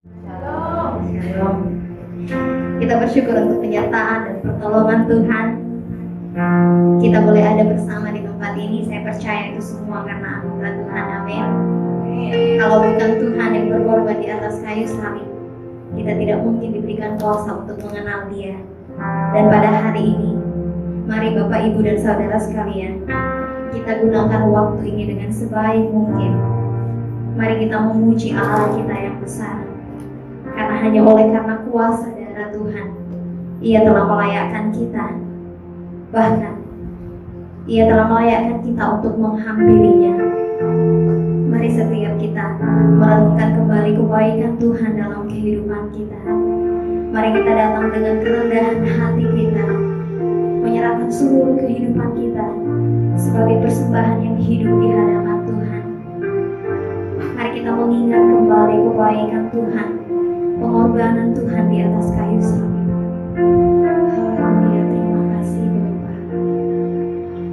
Shalom. Shalom. Kita bersyukur untuk penyertaan dan pertolongan Tuhan. Kita boleh ada bersama di tempat ini. Saya percaya itu semua karena anugerah Tuhan. Amin. Kalau bukan Tuhan yang berkorban di atas kayu salib, kita tidak mungkin diberikan kuasa untuk mengenal Dia. Dan pada hari ini, mari Bapak, Ibu, dan Saudara sekalian, kita gunakan waktu ini dengan sebaik mungkin. Mari kita memuji Allah kita yang besar. Karena hanya karena kuasa darah Tuhan, Ia telah melayakkan kita. Bahkan Ia telah melayakkan kita untuk menghampirinya. Mari setiap kita merenungkan kembali kebaikan Tuhan dalam kehidupan kita. Mari kita datang dengan kerendahan hati kita, menyerahkan seluruh kehidupan kita sebagai persembahan yang hidup di hadapan Tuhan. Mari kita mengingat kembali kebaikan Tuhan, pengorbanan Tuhan di atas kayu salib. Haleluya, terima kasih Bapa.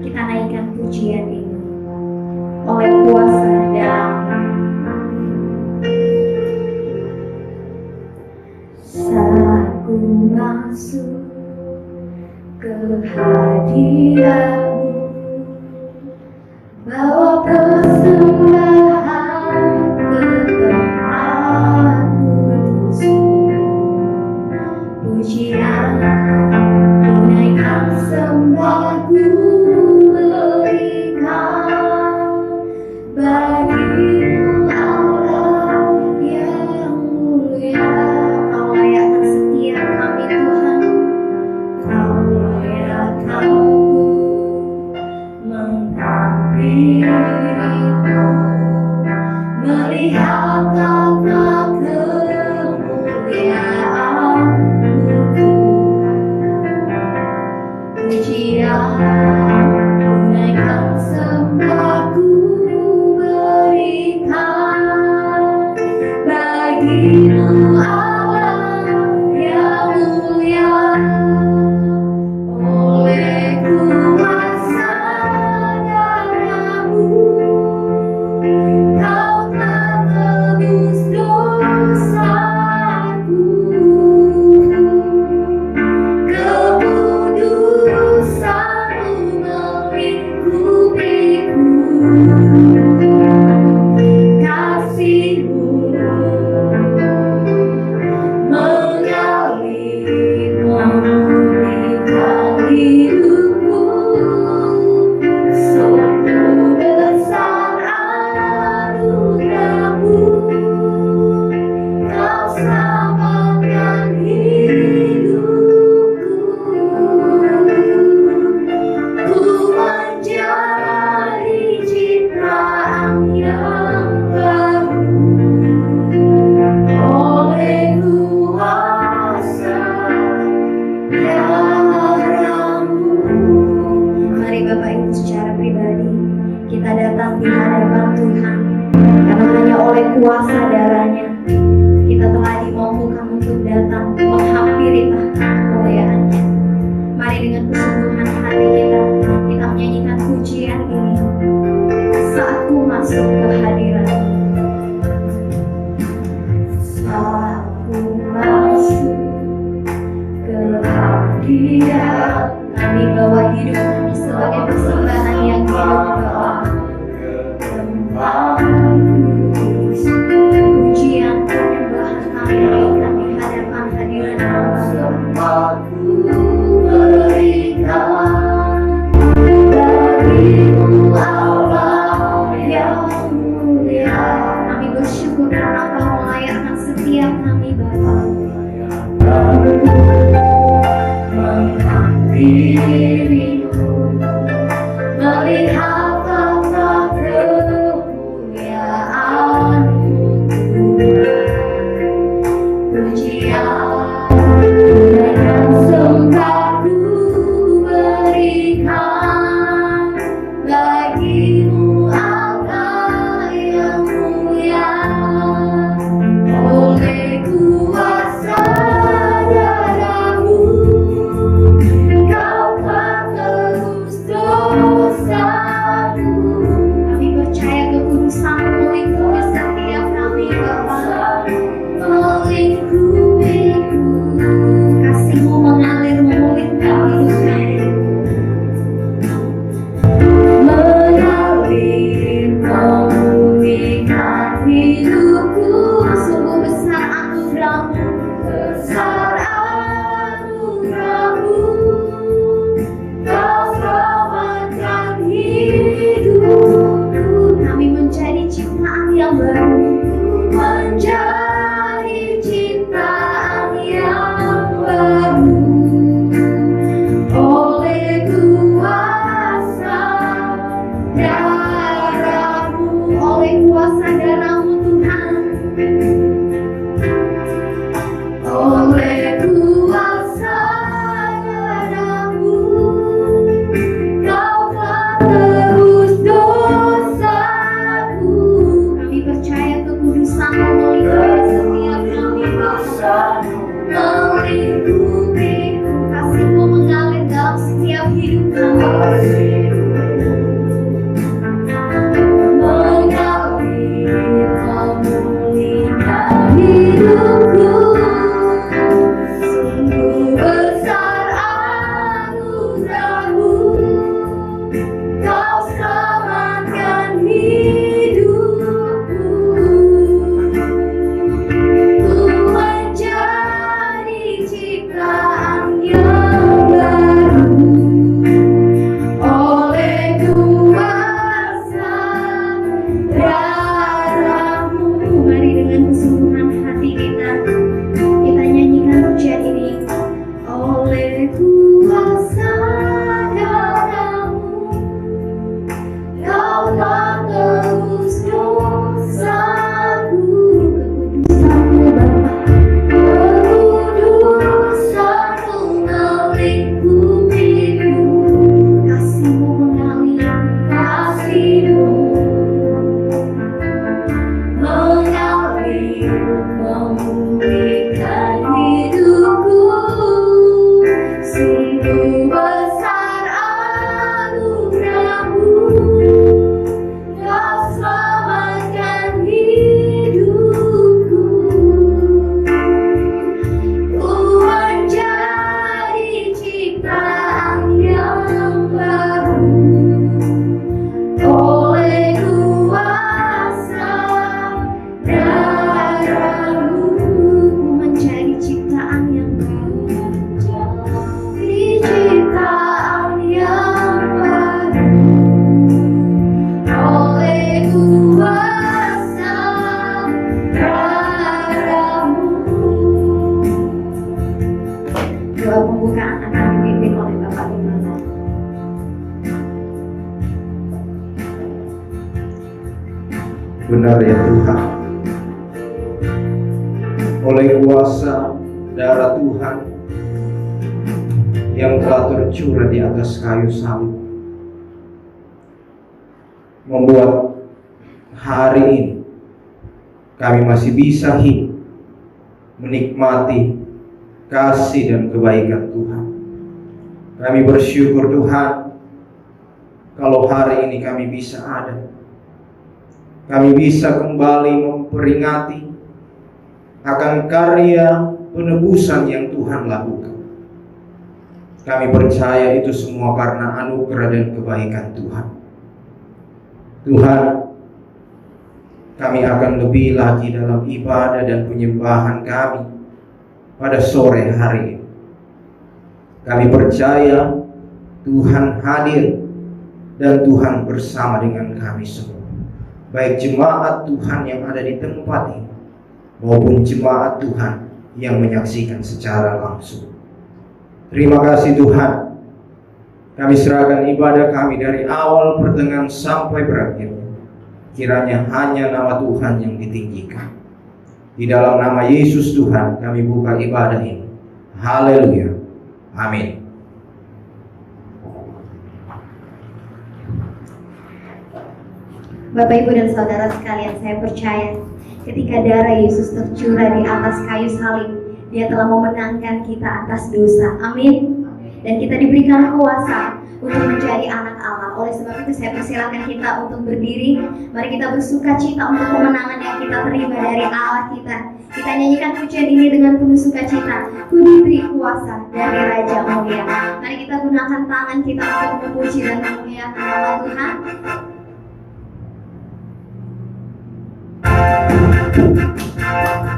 Kita naikkan pujian ini oleh kuasa dalam saat ku masuk ke hadirat-Mu, bawa persembahan ke tempat kudus-Mu. Pujian ku naikkan, sembah ku berikan bagi-Mu Allah yang mulia. Kau layakkan setiap kami Tuhan. Kau layakkan menghampiri-Mu, melihat tata kemuliaan-Mu Tuhan. Pujian ku naikkan, sembah ku berikan bagi-Mu Allah yang mulia. Oleh kuasa darah-Mu, Kau telah tebus dosaku. Kekudusan-Mu melingkupiku. Kasih-Mu mengalir memulihkan hidupku. Sungguh besar anugerah-Mu, Kau selamatkan hidupku. Ku menjadi ciptaan yang baru oleh kuasa darah-Mu. Mari Bapak Ibu secara pribadi kita datang di hadapan Tuhan, karena hanya oleh kuasa darah-Nya kita telah dimampukan untuk datang menghampiri tahta kemuliaan-Nya. Mari dengan kesungguhan hati kita menyanyikan pujian ini. Saat ku masuk ke hadirat-Mu, saat ku masuk ke hadirat, kami bawa hidup kami sebagai persembahan yang hidup Bapa. Tempat kudus, pujian penyembahan kami naikkan di hadapan hadirat Allah. Ku berikan bagi-Mu Allah yang mulia. kuasa darah-Mu Tuhan. Oleh kuasa darah-Mu, Kau telah tebus dosaku. Kami percaya kekudusan-Mu melingkupi setiap kami dosa, melingkupiku. Kasih-Mu mengalir dalam setiap hidup kami. Benar ya Tuhan, oleh kuasa darah Tuhan yang telah tercurah di atas kayu salib, membuat hari ini kami masih bisa hidup menikmati kasih dan kebaikan Tuhan. Kami bersyukur Tuhan kalau hari ini kami bisa ada. Kami bisa kembali memperingati akan karya penebusan yang Tuhan lakukan. Kami percaya itu semua karena anugerah dan kebaikan Tuhan. Tuhan, kami akan lebih lagi dalam ibadah dan penyembahan kami pada sore hari ini. Kami percaya Tuhan hadir dan Tuhan bersama dengan kami semua. Baik jemaat Tuhan yang ada di tempat ini maupun jemaat Tuhan yang menyaksikan secara langsung. Terima kasih Tuhan. Kami serahkan ibadah kami dari awal pertengahan sampai berakhir. Kiranya hanya nama Tuhan yang ditinggikan. Di dalam nama Yesus Tuhan kami buka ibadah ini. Haleluya. Amin. Bapak, Ibu, dan Saudara sekalian, saya percaya ketika darah Yesus tercurah di atas kayu salib, Dia telah memenangkan kita atas dosa. Amin. Dan kita diberikan kuasa untuk menjadi anak Allah. Oleh sebab itu saya persilakan kita untuk berdiri. Mari kita bersuka cita untuk kemenangan yang kita terima dari Allah kita. Kita nyanyikan pujian ini dengan penuh sukacita. Ku diberi kuasa dari Raja Mulia. Mari kita gunakan tangan kita untuk memuji dan memuliakan nama Tuhan.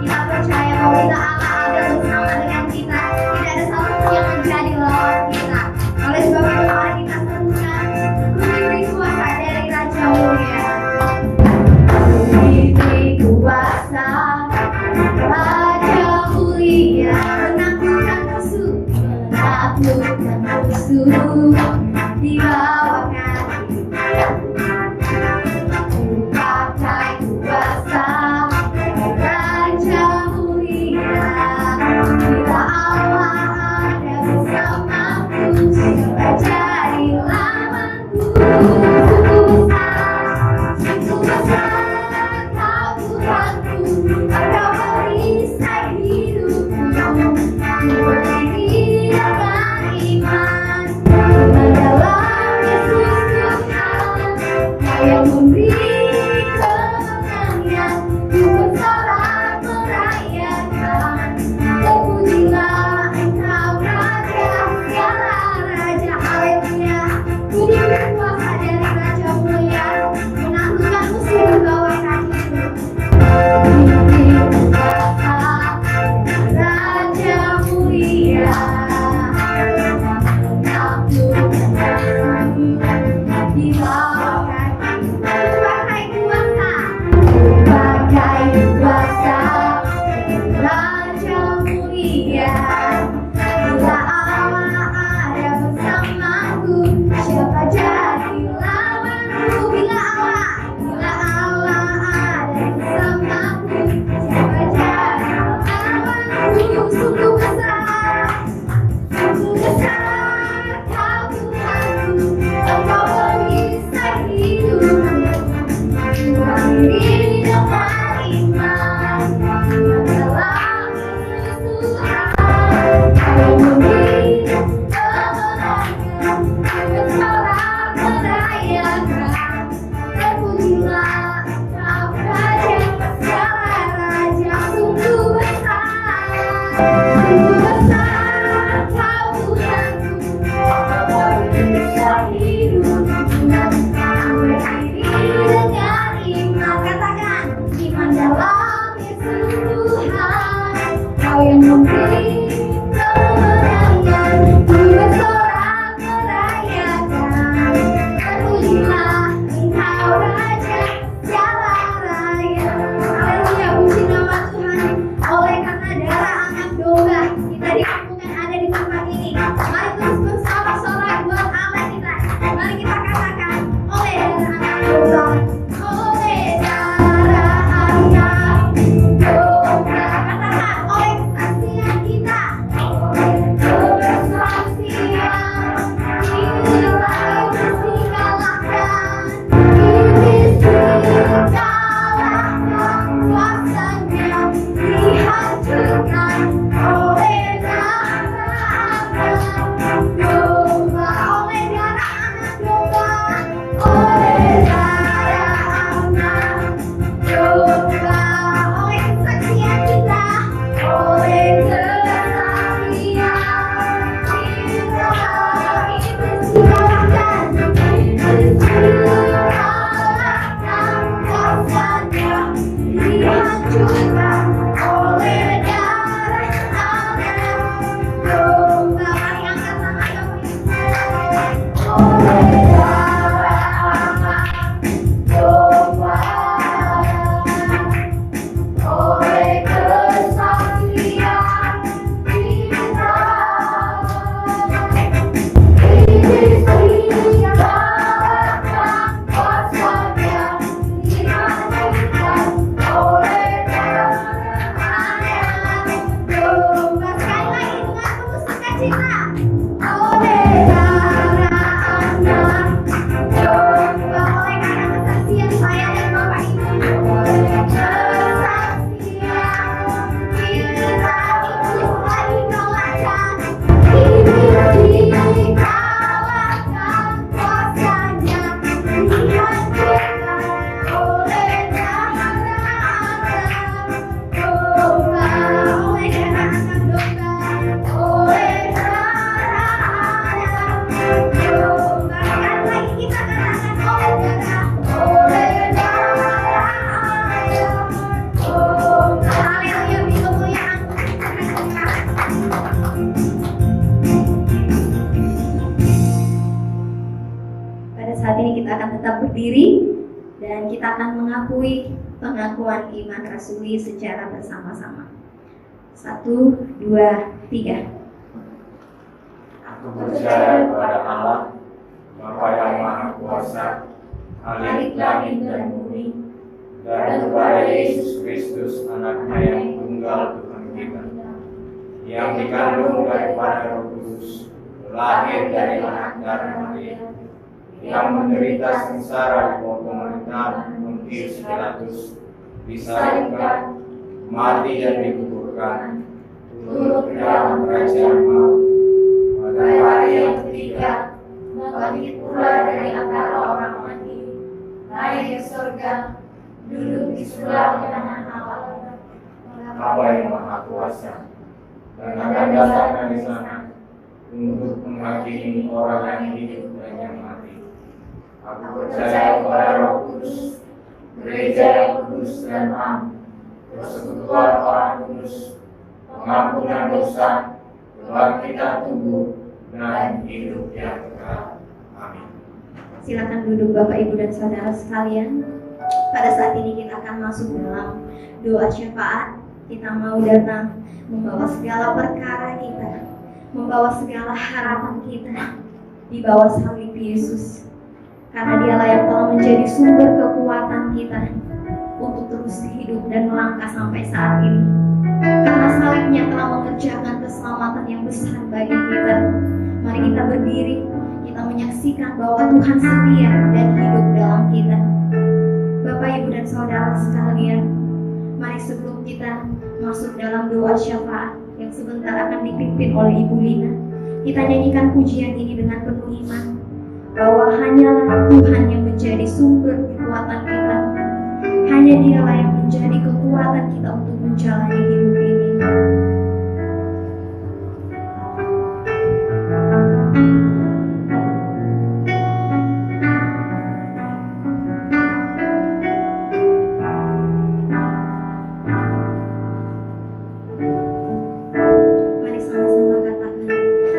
Kita percaya bahwa kita Allah ada bersama dengan kita. Tidak ada satupun yang menjadi lawan kita. Oleh sebab itu mari kita serukan, ku diberi kuasa dari Raja Mulia. Ku diberi kuasa Raja Mulia, menaklukkan musuh, di bawah kaki. Ku pakai yang memberi kemenangan, ku bersorak merayakan. Terpujilah Engkau Raja, segala raja, haleluya. Ku berkuasa dari Raja mulia, menaklukkan musuh di bawah kakiku. Raja mulia, menaklukkan di bawah kakiku. Berbagai kuasa, Raja mulia. Bila Allah ada bersamaku, siapa jadi lawanku? Bila Allah ada bersamaku, siapa jadi lawanku? Sungguh besar Kau Tuhanku, Engkau perisai hidupku. Ku berdiri dengan iman dalam kesusahan. Kau memberi kemenangan, ku bersorak merayakan. Terpujilah Engkau Raja, segala raja. Sungguh besar Kau Tuhanku, Engkau perisai hidupku. Ku berdiri dengan iman, katakan iman dalam Yesus Tuhan. Kau yang memberi kemenangan, ku bersorak merayakan. Terpujilah Engkau Raja, segala raya. Haleluya, puji nama Tuhan. Oleh karena darah anak domba, kita diampunkan ada di tempat ini. Mari terus bersama-sama buat Allah kita. Mari kita katakan, oleh darah anak domba, oleh darah anak domba. Katakan, oleh kesaksian kita, oleh kesaksian kita, iblis dikalahkan, iblis dikalahkan, kuasanya dihancurkan oleh darah anak domba, oleh darah anak domba, oleh darah anak domba, oleh kesaksian kita, oleh kesaksian kita, iblis dikalahkan, iblis dikalahkan, kuasanya dihancurkan oleh darah anak domba. Mari angkat tangan kamu oleh darah anak domba, oleh kesaksian kita, iblis dikalahkan, kuasanya dihancurkan oleh darah anak domba. Sekali lagi dengan penuh sukacita, oleh darah anak domba, oleh karena kesaksian saya dan Bapak Ibu, oleh kesaksian kita, iblis telah dikalahkan, iblis dikalahkan, kuasanya dihancurkan oleh darah anak domba, oleh darah anak domba, oleh darah anak domba. Sekali lagi kita katakan, oleh darah anak domba. Haleluya, beri kemuliaan Tuhan. Pada saat ini kita akan tetap berdiri dan kita akan mengakui pengakuan iman rasuli secara bersama-sama. 1, 2, 3. Aku percaya kepada Allah, Bapa yang Maha Kuasa, Khalik langit dan bumi, dan kepada Yesus Kristus, Anaknya yang tunggal Tuhan kita, yang dikandung daripada Roh Kudus, lahir dari anak darah Maria, yang menderita sengsara di bawah pemerintahan Pontius Pilatus, disalibkan, mati dan dikuburkan, turut ke dalam kerajaan maut. Pada hari yang ketiga, bangkit pula dari antara orang mati, naik ke surga, duduk di sebelah kanan Allah, Bapa yang Maha Kuasa, dan akan datang dari sana untuk menghakimi orang yang hidup dan yang mati. Aku percaya kepada Roh Kudus, gereja yang kudus dan am, persekutuan orang kudus, pengampunan dosa, kebangkitan tubuh, dan hidup yang kekal. Amin. Silakan duduk Bapak, Ibu, dan Saudara sekalian. Pada saat ini kita akan masuk dalam doa syafaat. Kita mau datang membawa segala perkara kita, membawa segala harapan kita di bawah salib Yesus. Karena Dialah yang telah menjadi sumber kekuatan kita untuk terus hidup dan melangkah sampai saat ini. Karena salibnya telah mengerjakan keselamatan yang besar bagi kita. Mari kita berdiri, kita menyaksikan bahwa Tuhan setia dan hidup dalam kita. Bapak, Ibu, dan Saudara sekalian, mari sebelum kita masuk dalam doa syafaat yang sebentar akan dipimpin oleh Ibu Lina, kita nyanyikan pujian ini dengan penuh iman bahwa hanyalah Tuhan yang menjadi sumber kekuatan kita. Hanya Dialah yang menjadi kekuatan kita untuk menjalani hidup ini. Mari sama-sama katakan,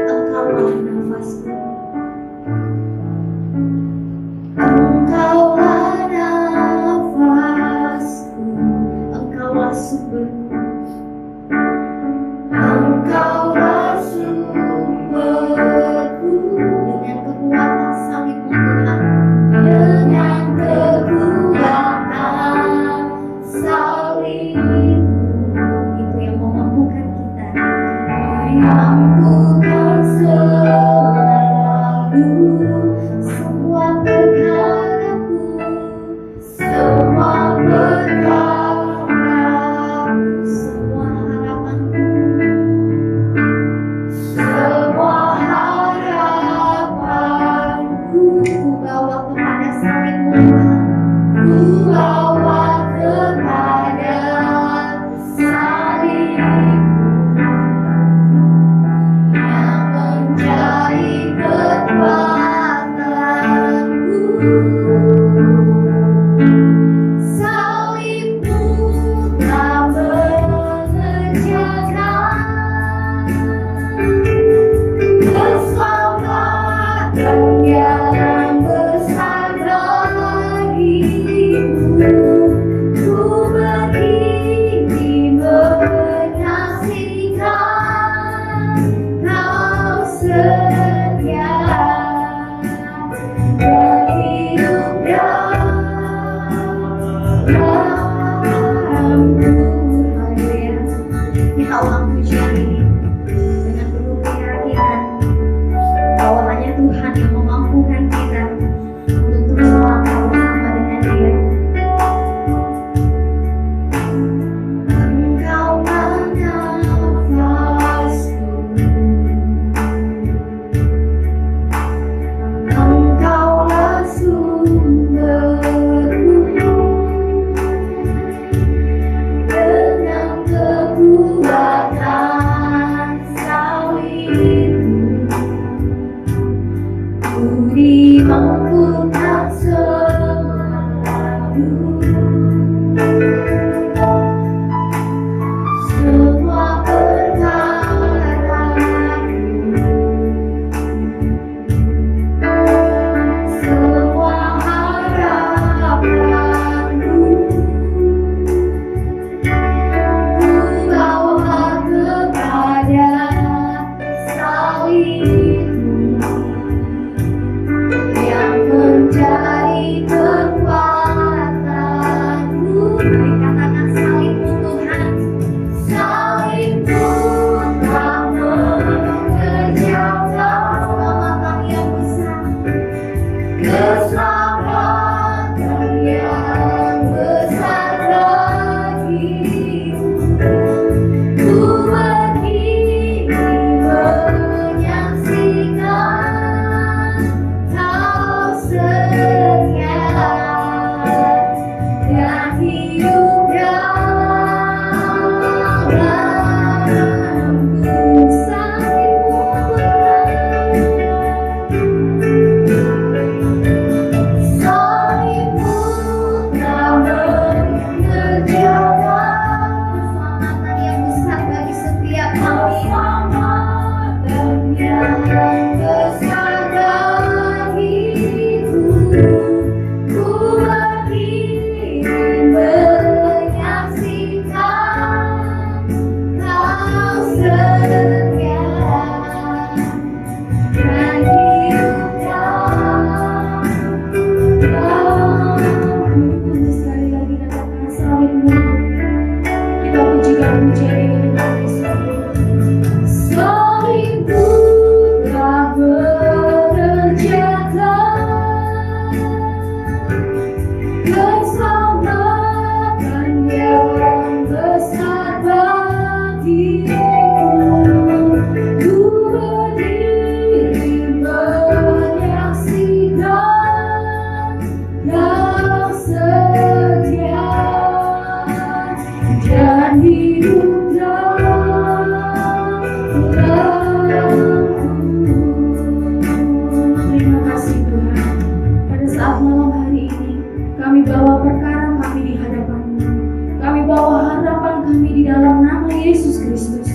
Engkaulah nafasku. Engkaulah nafasku, Engkaulah sumberku, Engkaulah sumberku. Dengan kekuatan salib-Mu Tuhan, dengan kekuatan salib-Mu, itu yang memampukan kita, mampukan selalu semua perkaraku, semua perkaraku, semua harapanku, semua harapanku. Ku bawa kepada salib-Mu Tuhan, ku bawa kepada salib-Mu yang menjadi kekuatanku. Salib-Mu telah mengerjakan keselamatan yang besar bagimu. Ku berdiri menyaksikan Kau setia dan hidup dalamku. Haleluya. Kita ulang pujian ini dengan penuh keyakinan bahwa hanya Tuhan yang memampukan kita untuk terus melangkah bersama dengan Dia. Engkaulah nafasku, Engkaulah sumberku. Dengan kekuatan salib-Mu, ku dimampukan selalu semua perkaraku, semua harapanku. Ku bawa kepada salib-Mu yang menjadi kekuatanku. menjadi milik semua. Salib telah berjalan, keselamatan yang besar bagiku. Ku berdiri menyaksikan yang setia dan hidup dalam pulangku. Terima kasih Tuhan. Pada saat malam hari ini kami bawa perkara kami di hadapan-Mu. Kami bawa harapan kami di dalam nama Yesus Kristus.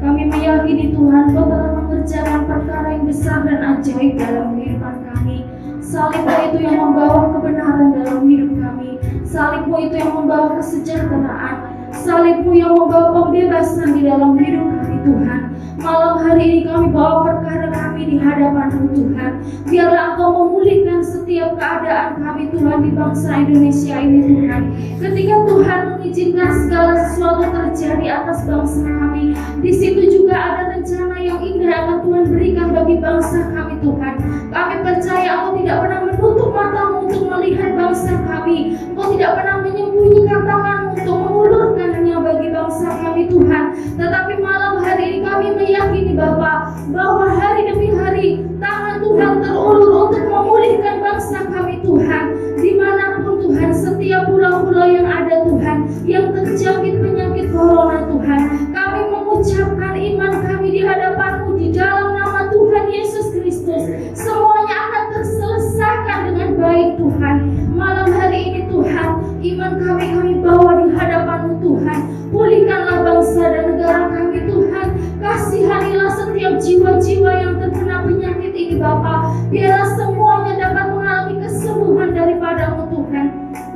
Kami meyakini Tuhan Kau telah mengerjakan perkara yang besar dan ajaib dalam kehidupan kami. Salib-Mu itu yang membawa kebenaran dalam hidup kami. Salib-Mu itu yang membawa kesejahteraan. Salib-Mu yang membawa pembebasan di dalam hidup kami Tuhan. Malam hari ini kami bawa perkara kami di hadapan-Mu Tuhan. Biarlah Engkau memulihkan setiap keadaan kami Tuhan di bangsa Indonesia ini Tuhan. Ketika Tuhan mengizinkan segala sesuatu terjadi atas bangsa kami, di situ juga ada rencana yang indah yang akan Tuhan berikan bagi bangsa kami Tuhan. Kami percaya Engkau tidak pernah menutup mata-Mu untuk melihat bangsa kami. Engkau tidak pernah menyembunyikan tangan-Mu untuk mengulurkannya bagi bangsa kami Tuhan. Tetapi malam hari ini kami meyakini Bapa bahwa hari demi hari tangan Tuhan terulur untuk memulihkan bangsa kami Tuhan. Dimanapun Tuhan, setiap pulau-pulau yang ada Tuhan, yang terjangkit penyakit corona Tuhan, kami mengucapkan iman kami di hadapan-Mu di dalam nama Tuhan Yesus Kristus. Semuanya akan terselesaikan dengan baik Tuhan. Malam hari ini Tuhan, iman kami bawa di hadapan-Mu Tuhan. Pulihkanlah bangsa dan negara kami Tuhan. Kasihanilah setiap jiwa-jiwa yang terkena penyakit ini Bapa. Biarlah semuanya dapat mengalami kesembuhan daripada-Mu Tuhan.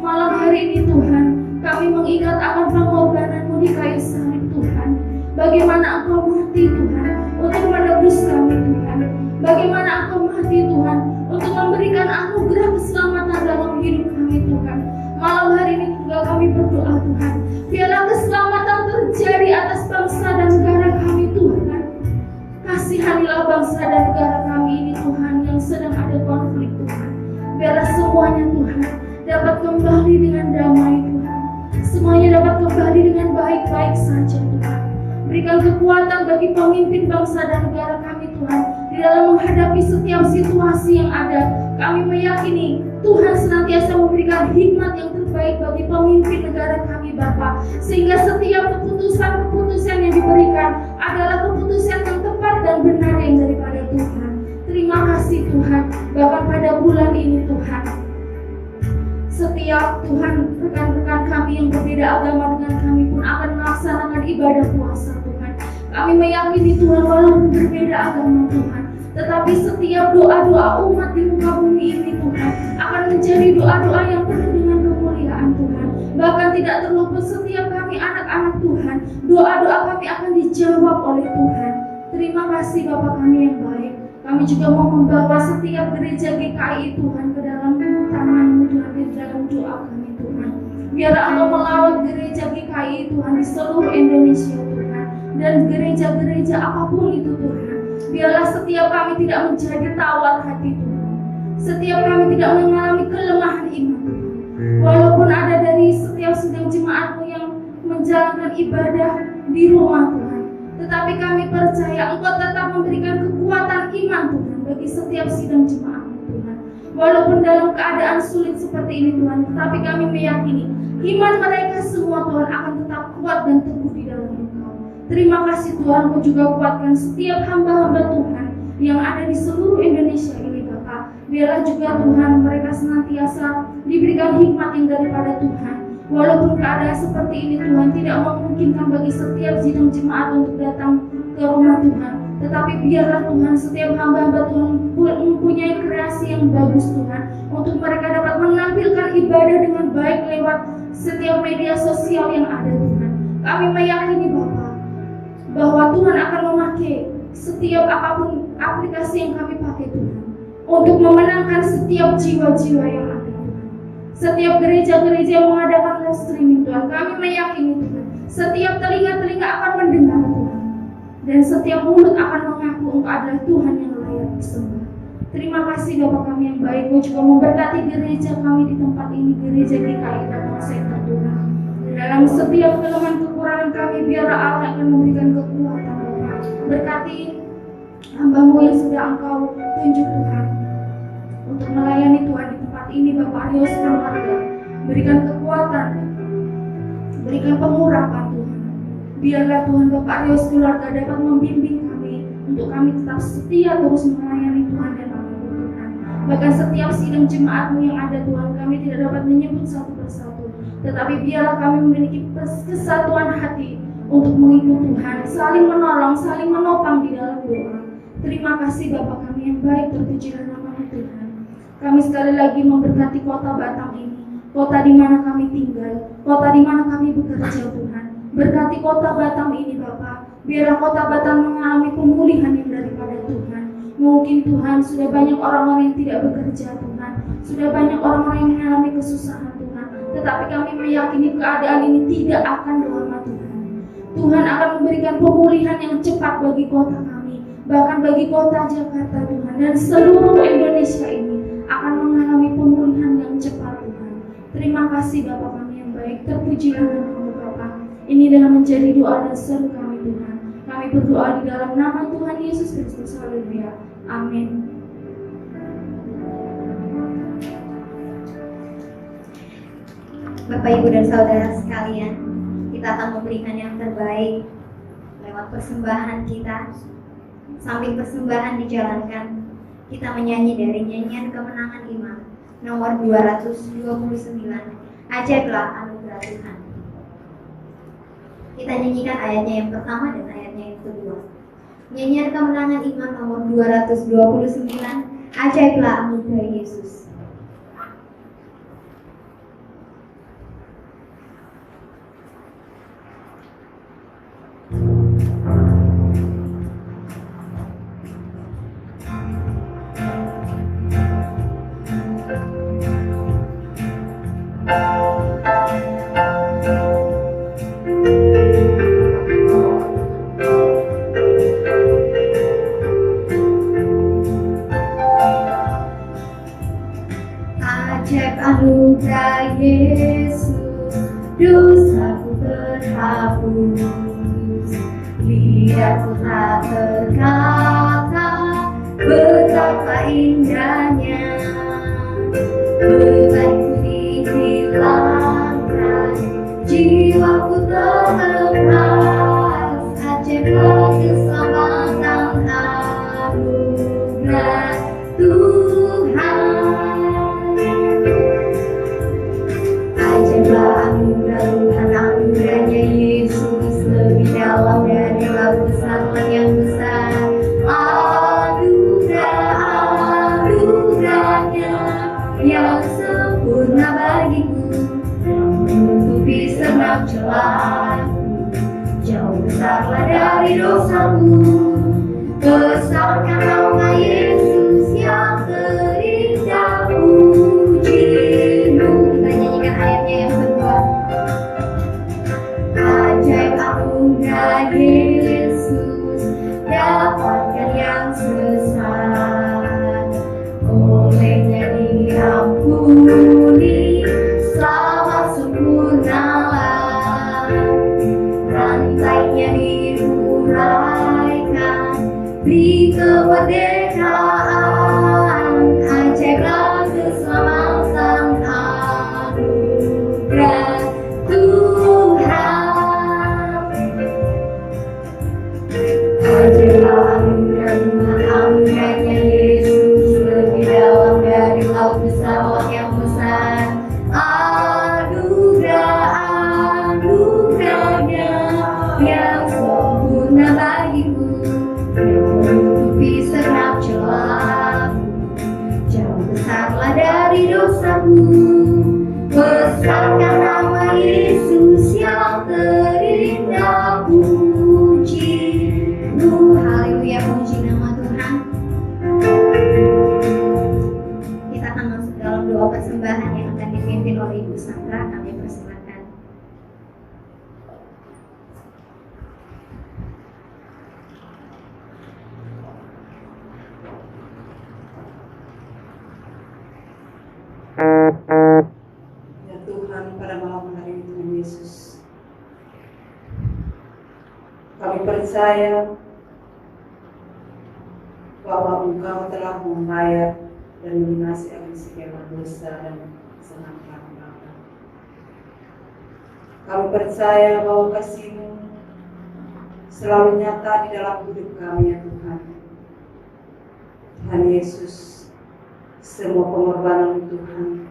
Malam hari ini Tuhan, kami mengingat akan pengorbanan-Mu di kayu salib Tuhan. Bagaimana Engkau mati Tuhan untuk menebus kami Tuhan. Bagaimana Engkau mati Tuhan untuk memberikan anugerah keselamatan dalam hidup kami Tuhan. Malam hari ini juga kami berdoa Tuhan, biarlah keselamatan terjadi atas bangsa dan negara kami Tuhan. Kasihanilah bangsa dan negara kami ini Tuhan yang sedang ada konflik Tuhan. Biarlah semuanya Tuhan dapat kembali dengan damai Tuhan. Semuanya dapat kembali dengan baik-baik saja Tuhan. Berikan kekuatan bagi pemimpin bangsa dan negara kami Tuhan di dalam menghadapi setiap situasi yang ada. Kami meyakini Tuhan senantiasa memberikan hikmat yang terbaik bagi pemimpin negara kami Bapa, sehingga setiap keputusan-keputusan yang diberikan adalah keputusan yang tepat dan benar yang daripada Tuhan. Terima kasih Tuhan. Bahkan pada bulan ini Tuhan, setiap Tuhan rekan-rekan kami yang berbeda agama dengan kami pun akan melaksanakan ibadah puasa Tuhan. Kami meyakini Tuhan walaupun berbeda agama Tuhan, tetapi setiap doa-doa umat di muka bumi ini Tuhan akan menjadi doa-doa yang penuh dengan kemuliaan Tuhan. Bahkan tidak terluput setiap kami anak-anak Tuhan, doa-doa kami akan dijawab oleh Tuhan. Terima kasih Bapa kami yang baik. Kami juga mau membawa setiap gereja GKI Tuhan ke dalam tangan-Mu Tuhan, di dalam doa kami Tuhan. Biarlah Engkau melawat gereja GKI Tuhan di seluruh Indonesia Tuhan, dan gereja-gereja apapun itu Tuhan. Biarlah setiap kami tidak menjadi tawar hati Tuhan. Setiap kami tidak mengalami kelemahan iman Tuhan. Walaupun ada dari setiap sidang jemaat-Mu yang menjalankan ibadah di rumah Tuhan, tetapi kami percaya Engkau tetap memberikan kekuatan iman Tuhan bagi setiap sidang jemaat-Mu Tuhan. Walaupun dalam keadaan sulit seperti ini Tuhan, tetapi kami meyakini iman mereka semua Tuhan akan tetap kuat dan teguh di dalam Engkau. Terima kasih Tuhan, Kau juga kuatkan setiap hamba-hamba Tuhan yang ada di seluruh Indonesia ini Bapa. Biarlah juga Tuhan mereka senantiasa diberikan hikmat yang daripada Tuhan. Walaupun keadaan seperti ini Tuhan tidak memungkinkan bagi setiap sidang jemaat untuk datang ke rumah Tuhan, tetapi biarlah Tuhan setiap hamba-hamba Tuhan mempunyai kreasi yang bagus Tuhan, untuk mereka dapat menampilkan ibadah dengan baik lewat setiap media sosial yang ada Tuhan. Kami meyakini Bapa bahwa Tuhan akan memakai setiap apapun aplikasi yang kami pakai Tuhan untuk memenangkan setiap jiwa-jiwa yang ada Tuhan. Setiap gereja-gereja yang mengadakan live streaming Tuhan, kami meyakini Tuhan setiap telinga-telinga dan setiap mulut akan mengaku Engkau adalah Tuhan yang layak disembah. Terima kasih Bapa kami yang baik, Kau juga memberkati gereja kami di tempat ini, gereja GKI Datang Center Tuhan. Dalam setiap kelemahan kekurangan kami, biarlah Allah akan memberikan kekuatan Bapa. Berkati hamba-Mu yang sudah Engkau tunjuk Tuhan untuk melayani Tuhan di tempat ini, Bapak Arius keluarga. Berikan kekuatan, berikan pengurapan Tuhan. Biarlah Tuhan Bapak Arius keluarga dapat membimbing kami untuk kami tetap setia terus melayani Tuhan dan mengikuti Tuhan. Bahkan setiap sidang jemaat-Mu yang ada Tuhan, kami tidak dapat menyebut satu persatu, tetapi biarlah kami memiliki kesatuan hati untuk mengikuti Tuhan, saling menolong, saling menopang di dalam doa. Terima kasih Bapa kami yang baik, terpujilah nama-Mu Tuhan. Kami sekali lagi memberkati kota Batam ini, kota di mana kami tinggal, kota di mana kami bekerja Tuhan. Berkati kota Batam ini Bapa, biarlah kota Batam mengalami pemulihan yang daripada Tuhan. Mungkin Tuhan sudah banyak orang-orang yang tidak bekerja Tuhan, sudah banyak orang-orang yang mengalami kesusahan Tuhan, tetapi kami meyakini keadaan ini tidak akan lama Tuhan. Tuhan akan memberikan pemulihan yang cepat bagi kota kami, bahkan bagi kota Jakarta Tuhan, dan seluruh Indonesia ini akan mengalami pemulihan yang cepat Tuhan. Terima kasih Bapa kami yang baik, terpujilah nama-Mu Bapa. Inilah menjadi doa dan seru kami Tuhan. Kami berdoa di dalam nama Tuhan Yesus Kristus. Haleluya. Amin. Bapak, Ibu, dan Saudara sekalian, kita akan memberikan yang terbaik lewat persembahan kita. Sambil persembahan dijalankan, kita menyanyi dari nyanyian Kemenangan Iman nomor 229, Ajaiblah Anugerah Tuhan. Kita nyanyikan ayatnya yang pertama dan ayatnya yang kedua. Nyanyian Kemenangan Iman nomor 229, Ajaiblah Anugerah Yesus. Ajaib anugerah Yesus, dosaku terhapus, lidahku tak berkata betapa indahnya, bebanku dihilangkan, jiwaku terlepas. Ajaiblah keselamatan anugerah Tuhan. Ajaiblah anugerah Tuhan, anugerahnya Yesus lebih dalam dari lautan yang besar. Anugerahnya yang sempurna bagiku, menutupi segenap celahku, jauh besarlah dari dosaku. Besarkan nama Yesus yang terindah pujimu. Kita nyanyikan ayatnya yang kedua. Ajaib anugerah Yesus, dapatkan yang sesat, olehnya diampuni, selamat sempurnalah, rantainya diuraikan, beri kemerdekaan. Ajaiblah keselamatan anugerah Tuhan. Tuhan pada malam hari ini Tuhan Yesus. Kami percaya bahwa Engkau telah membayar dan melunasi akan segala dosa dan kesalahan kami Bapa. Kami percaya bahwa kasih-Mu selalu nyata di dalam hidup kami ya Tuhan. Tuhan Yesus, semua pengorbanan Tuhan.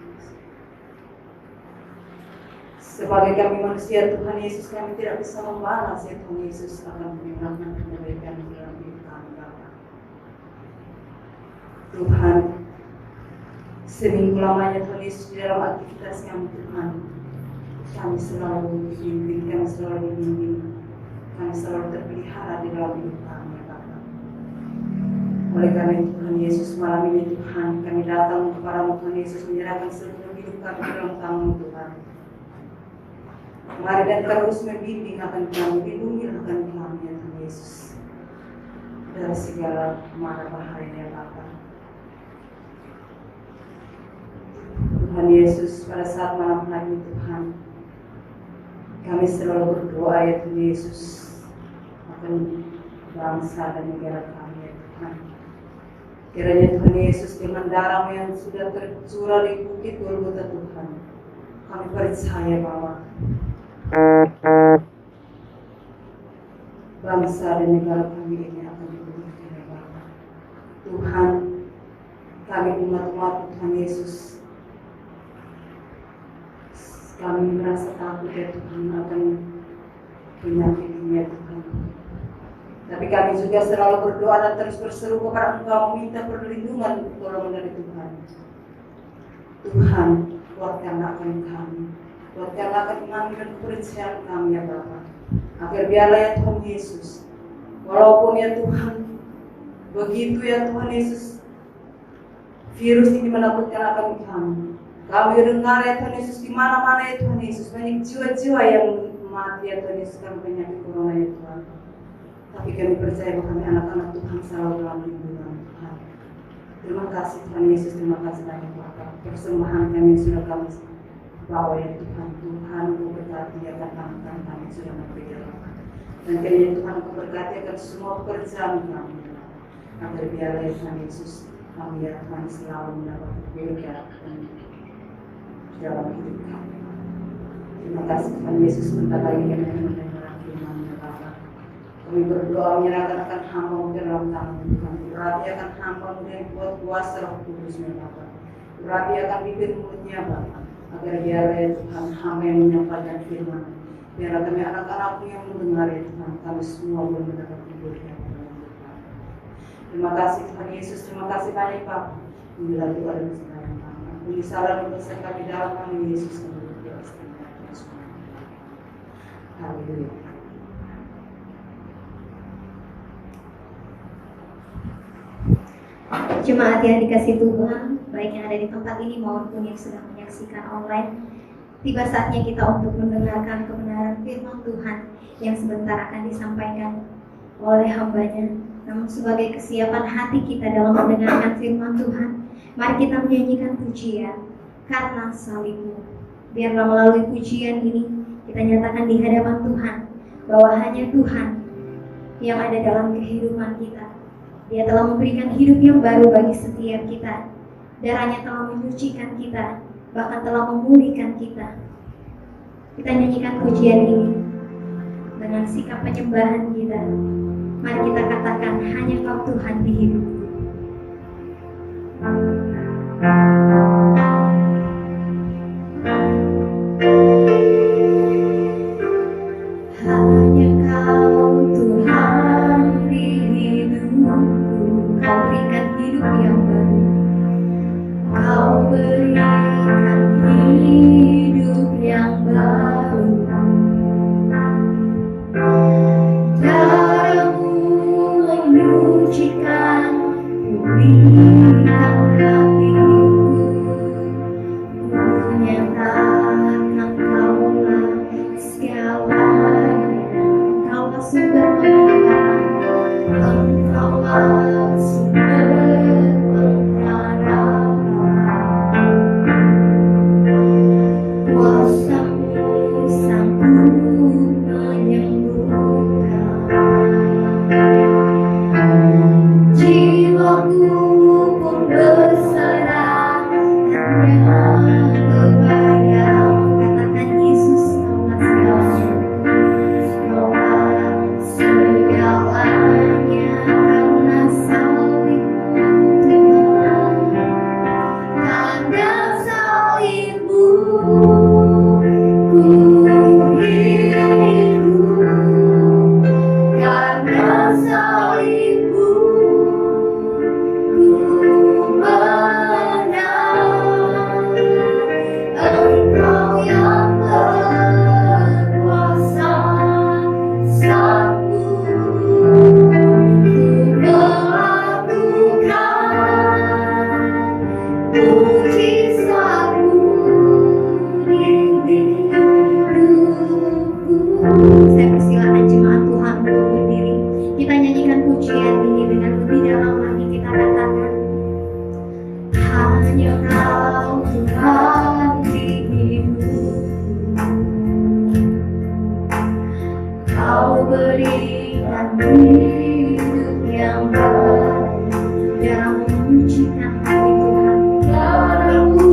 Sebagai kami manusia Tuhan Yesus, kami tidak bisa membalas ya Tuhan Yesus akan menyenangkan kebaikan dalam hidup kami Bapa. Tuhan, seminggu lamanya Tuhan Yesus di dalam aktivitas kami Tuhan, kami selalu dibimbing, kami selalu terpelihara di dalam hidup kami ya Bapa. Oleh karena itu Tuhan Yesus, malam ini Tuhan, kami datang kepada-Mu Tuhan Yesus, menyerahkan seluruh hidup kami dalam tangan-Mu Tuhan. Mari dan terus membimbing akan kami, lindungi akan kami ya Tuhan Yesus dari segala mara bahaya ya Bapa. Tuhan Yesus, pada saat malam hari ini Tuhan, kami selalu berdoa ya Tuhan Yesus akan bangsa dan negara kami ya Tuhan. Kiranya Tuhan Yesus dengan darah yang sudah tercurah di bukit Golgota Tuhan, kami percaya bahwa bangsa dan negara kami ini akan dipulihkan ya Bapa. Tuhan, kami umat-umat Tuhan Yesus, kami merasa takut ya Tuhan akan penyakit ini ya Tuhan. Tapi kami juga selalu berdoa dan terus berseru kepada Engkau, meminta perlindungan pertolongan dari Tuhan. Tuhan, kuatkanlah akan kami, kuatkanlah akan kami dan kepercayaan kami ya Bapa. Agar biarlah ya Tuhan Yesus, walaupun ya Tuhan, begitu ya Tuhan Yesus, virus ini menakutkan akan kami. Kami dengar ya Tuhan Yesus, di mana-mana ya Tuhan Yesus, banyak jiwa-jiwa yang mati ya Tuhan Yesus karena penyakit corona ya Tuhan. Tapi kami percaya bahwa kami anak-anak Tuhan selalu dalam lindungan Tuhan. Terima kasih Tuhan Yesus, terima kasih banyak Bapak. Persembahan kami sudah kami bawa ya Tuhan. Tuhan Kau berkati akan tangan kami sudah berjalan. Dan kiranya Tuhan Kau berkati akan semua pekerjaan kami. Agar biarlah ya Tuhan Yesus, kami ya Tuhan selalu mendapat keberkatan dalam hidup kami. Terima kasih Tuhan Yesus, sebentar lagi kami akan mendengar firman-Nya Bapa. Kami berdoa menyerahkan akan hamba-Mu dalam tangan Tuhan. Berarti akan hamba-Mu yang buat kuasa Roh Kudus-Nya Bapa. Berarti akan bibir mulutnya Bapa. Agar biarlah ya Tuhan hamba yang menyampaikan firman. Biarlah kami anak-anak-Mu yang mendengar ya Tuhan. Kami semua boleh mendapat keberkatan dalam hidup kami. Terima kasih Tuhan Yesus, terima kasih banyak Bapak. Inilah doa dan sekarang kami. Beri salam dan berserta di dalam nama Yesus yang berdoa setia. Haleluya. Jemaat yang dikasih Tuhan, baik yang ada di tempat ini maupun yang sedang menyaksikan online, tiba saatnya kita untuk mendengarkan kebenaran firman Tuhan yang sebentar akan disampaikan oleh hamba-Nya. Namun sebagai kesiapan hati kita dalam mendengarkan firman Tuhan, mari kita menyanyikan pujian karena salib-Mu. Biarlah melalui pujian ini kita nyatakan di hadapan Tuhan bahwa hanya Tuhan yang ada dalam kehidupan kita. Dia telah memberikan hidup yang baru bagi setiap kita. Darahnya telah menyucikan kita, bahkan telah memulihkan kita. Kita nyanyikan pujian ini dengan sikap penyembahan kita. Mari kita katakan, hanya Kau Tuhan di hidupku. Hanya Kau Tuhan di hidupku. Kau berikan hidup yang baru. Kau berikan hidup yang baru. Darah-Mu menyucikan, pulihkan hatiku. Ku nyatakan Kaulah segalanya. Kaulah sumber pengharapan. Engkaulah sumber pengharapan. berikan hidup yang baru. Darahmu menyucikan hati Tuhan. Darahmu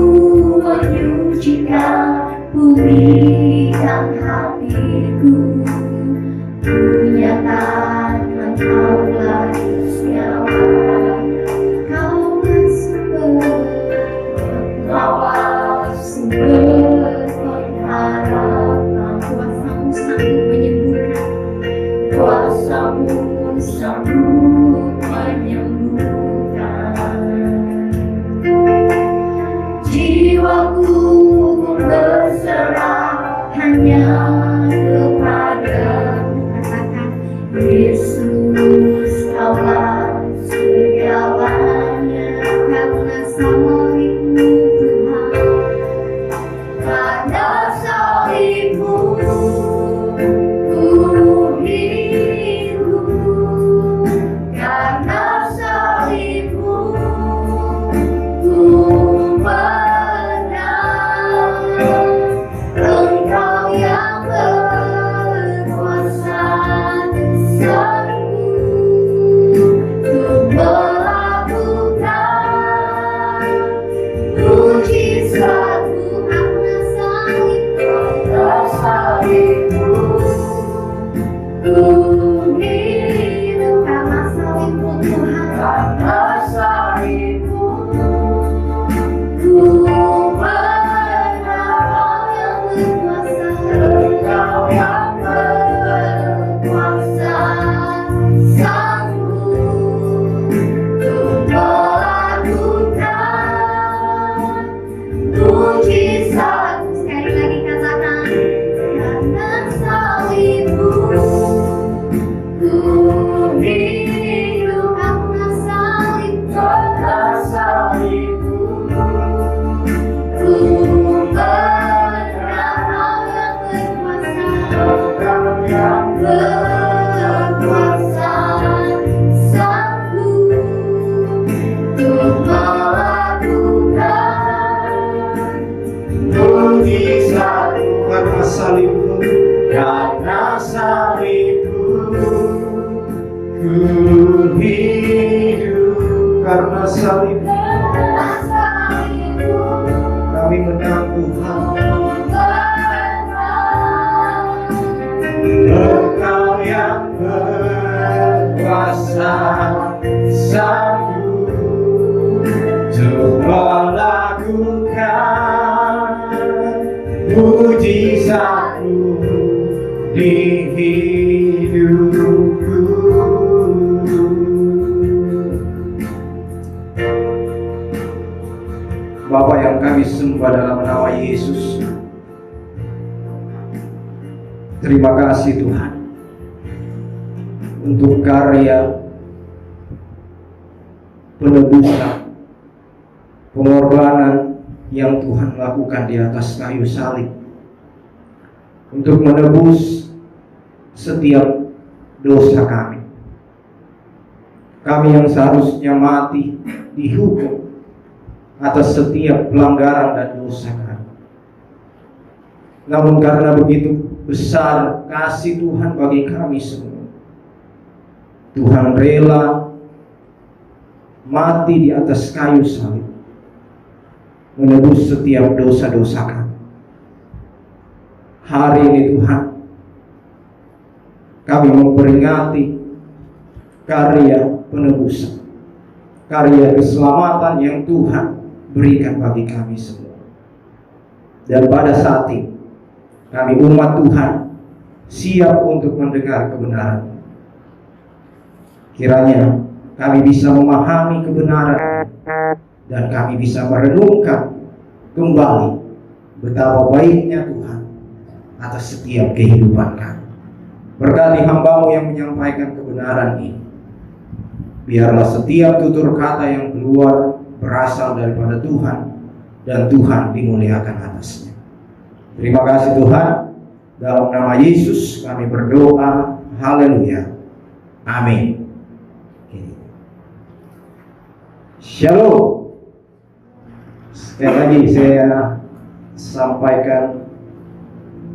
menyucikan, pulihkan hatiku. Ku nyatakan Kaulah Istiawa, Kaulah sumber, Kaulah sumber pengharapan. Kuasamu sanggup menyembuhkan. Kuasamu sanggup menyembuhkan. Jiwaku berserah hanya kepadamu. Katakan, Yesus, Kaulah segalanya. karena salibmu Tuhan. Karena salibmu ku hidup. Karena salibmu ku menang. Engkau yang berkuasa, sanggup untuk melakukan mujizatmu. Karena salibmu Karena salibmu ku hidup. karena salibmu Tuhan. Karena salibmu ku menang. yang berkuasa. Engkau yang berkuasa, sanggup untuk melakukan mujizat. Sekali lagi katakan, Karena salibmu ku hidup. karena salibmu Karena salibmu ku menang. yang berkuasa. Engkau yang berkuasa, sanggup untuk melakukan mujizat. Karena salibmu, Karena salibmu ku hidup. karena salibmu Karena salibmu kami menang Tuhan. Engkau yang berkuasa, sanggup untuk melakukan mujizatmu di hidupku. Bapa yang kami sembah dalam nama Yesus, terima kasih Tuhan untuk karya penebusan, pengorbanan yang Tuhan lakukan di atas kayu salib untuk menebus setiap dosa kami. Kami yang seharusnya mati dihukum atas setiap pelanggaran dan dosa kami. Namun karena begitu besar kasih Tuhan bagi kami semua, Tuhan rela mati di atas kayu salib menebus setiap dosa-dosa kami. Hari ini Tuhan, kami memperingati karya penebusan, karya keselamatan yang Tuhan berikan bagi kami semua. Dan pada saat ini kami umat Tuhan siap untuk mendengar kebenaran. Kiranya kami bisa memahami kebenaran dan kami bisa merenungkan kembali betapa baiknya Tuhan atas setiap kehidupan kami. Berkati hamba-Mu yang menyampaikan kebenaran ini. Biarlah setiap tutur kata yang keluar berasal daripada Tuhan dan Tuhan dimuliakan atasnya. Terima kasih Tuhan. Dalam nama Yesus kami berdoa. Haleluya. Amin. Shalom. Sekali lagi saya sampaikan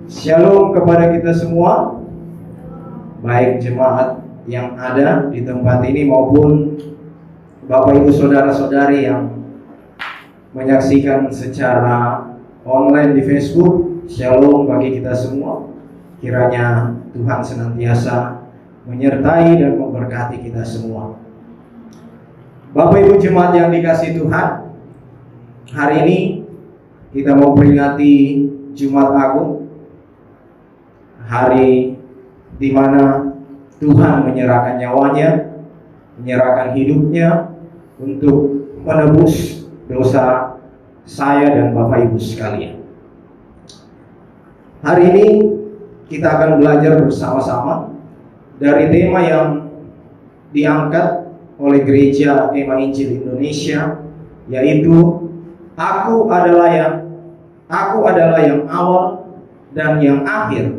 shalom kepada kita semua. baik jemaat yang ada di tempat ini maupun Bapak Ibu saudara-saudari yang menyaksikan secara online di Facebook. Shalom bagi kita semua. Kiranya Tuhan senantiasa menyertai dan memberkati kita semua. Bapak Ibu jemaat yang dikasihi Tuhan, hari ini kita mau peringati Jumat Agung, hari di mana Tuhan menyerahkan nyawanya, menyerahkan hidupnya untuk menebus dosa saya dan Bapak Ibu sekalian. Hari ini kita akan belajar bersama-sama dari tema yang diangkat oleh Gereja Kemah Injil Indonesia, yaitu Aku adalah yang awal dan yang akhir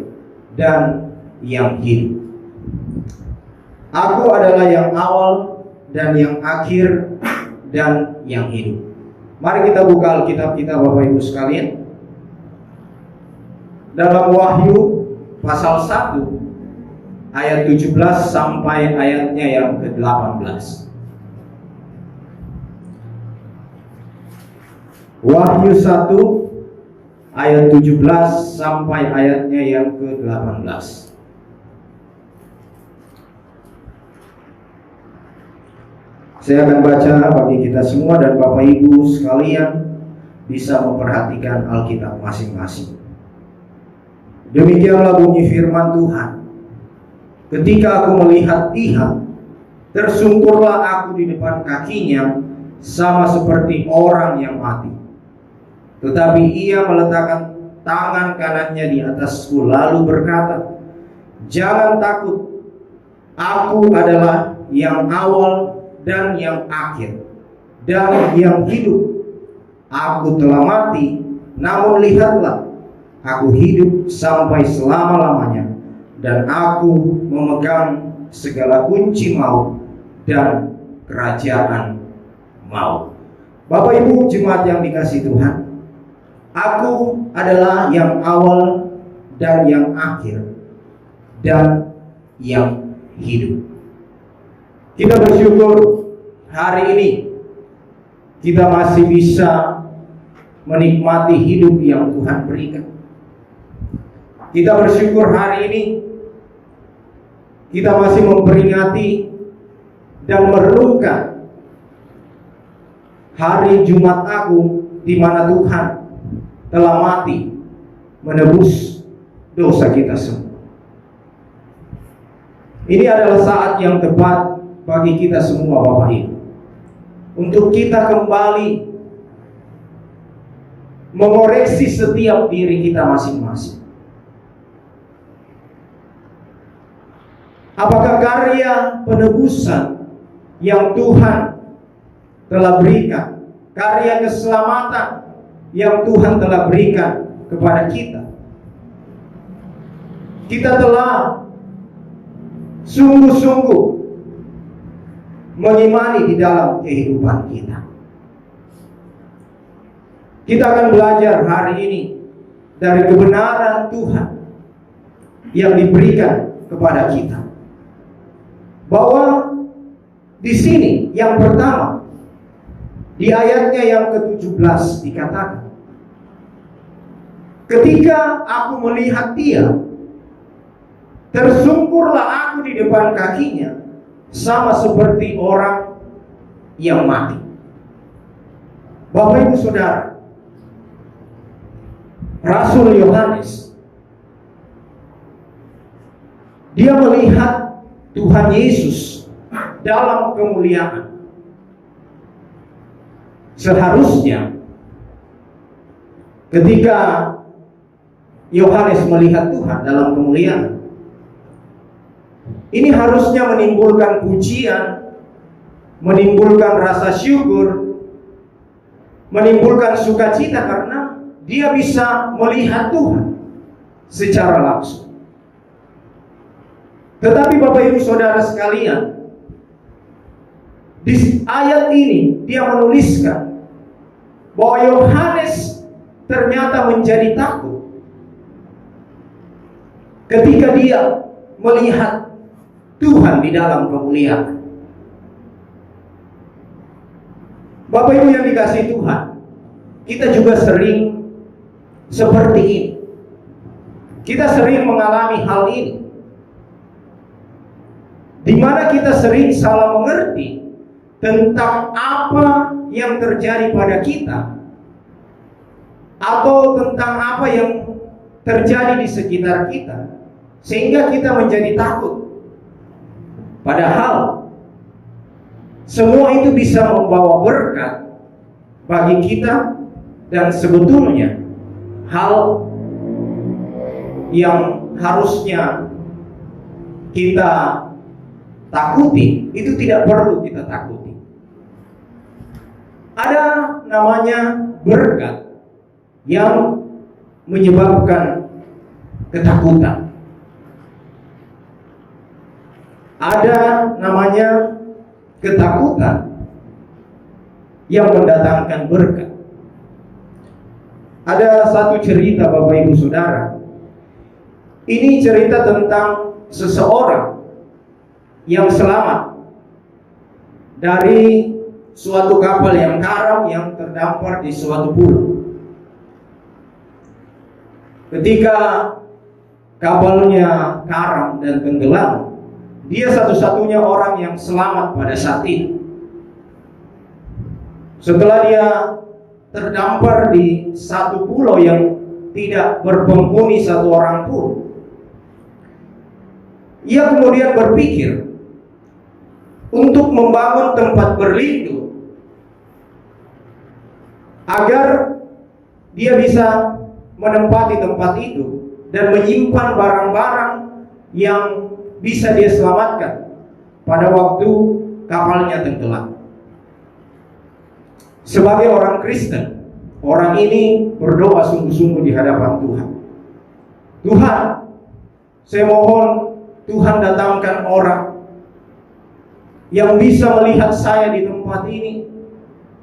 dan yang hidup. Aku adalah yang awal dan yang akhir dan yang hidup. Mari kita buka Alkitab kita Bapak Ibu sekalian. Dalam Wahyu pasal 1 ayat 17 sampai ayatnya yang ke-18. Wahyu 1 ayat 17 sampai ayatnya yang ke-18. Saya akan baca bagi kita semua dan Bapak Ibu sekalian bisa memperhatikan Alkitab masing-masing. Demikianlah bunyi firman Tuhan. Ketika aku melihat Dia, tersungkurlah aku di depan kakinya, sama seperti orang yang mati. Tetapi Ia meletakkan tangan kanannya di atasku, lalu berkata, jangan takut, aku adalah yang awal dan yang akhir dan yang hidup. Aku telah mati, namun lihatlah, aku hidup sampai selama-lamanya, dan aku memegang segala kunci maut dan kerajaan maut. Bapak Ibu jemaat yang dikasihi Tuhan, aku adalah yang awal dan yang akhir dan yang hidup. Kita bersyukur hari ini kita masih bisa menikmati hidup yang Tuhan berikan. Kita bersyukur hari ini kita masih memperingati dan merenungkan hari Jumat Agung, di mana Tuhan telah mati menebus dosa kita semua. Ini adalah saat yang tepat bagi kita semua Bapak Ibu, untuk kita kembali mengoreksi setiap diri kita masing-masing. Apakah karya penebusan yang Tuhan telah berikan, karya keselamatan yang Tuhan telah berikan kepada kita, kita telah sungguh-sungguh mengimani di dalam kehidupan kita? Kita akan belajar hari ini dari kebenaran Tuhan yang diberikan kepada kita, bahwa di sini yang pertama, di ayatnya yang ke-17 dikatakan, ketika aku melihat Dia, tersungkurlah aku di depan kakinya, sama seperti orang yang mati. Bapak Ibu Saudara, Rasul Yohanes, dia melihat Tuhan Yesus dalam kemuliaan. Seharusnya ketika Yohanes melihat Tuhan dalam kemuliaan, ini harusnya menimbulkan pujian, menimbulkan rasa syukur, menimbulkan sukacita, karena dia bisa melihat Tuhan secara langsung. Tetapi Bapak Ibu Saudara sekalian, di ayat ini dia menuliskan bahwa Yohanes ternyata menjadi takut ketika dia melihat Tuhan di dalam kemuliaan. Bapak Ibu yang dikasihi Tuhan, kita juga sering seperti ini. Kita sering mengalami hal ini, di mana kita sering salah mengerti tentang apa yang terjadi pada kita, atau tentang apa yang terjadi di sekitar kita, sehingga kita menjadi takut. Padahal semua itu bisa membawa berkat bagi kita, dan sebetulnya hal yang harusnya kita takuti itu tidak perlu kita takuti. Ada namanya berkat yang menyebabkan ketakutan. Ada namanya ketakutan yang mendatangkan berkat. Ada satu cerita Bapak Ibu Saudara. Ini cerita tentang seseorang yang selamat dari suatu kapal yang karam yang terdampar di suatu pulau. Ketika kapalnya karam dan tenggelam, dia satu-satunya orang yang selamat pada saat itu. Setelah dia terdampar di satu pulau yang tidak berpenghuni satu orang pun, ia kemudian berpikir untuk membangun tempat berlindung agar dia bisa menempati tempat itu dan menyimpan barang-barang yang bisa dia selamatkan pada waktu kapalnya tenggelam. Sebagai orang Kristen, orang ini berdoa sungguh-sungguh di hadapan Tuhan. Tuhan, saya mohon Tuhan datangkan orang yang bisa melihat saya di tempat ini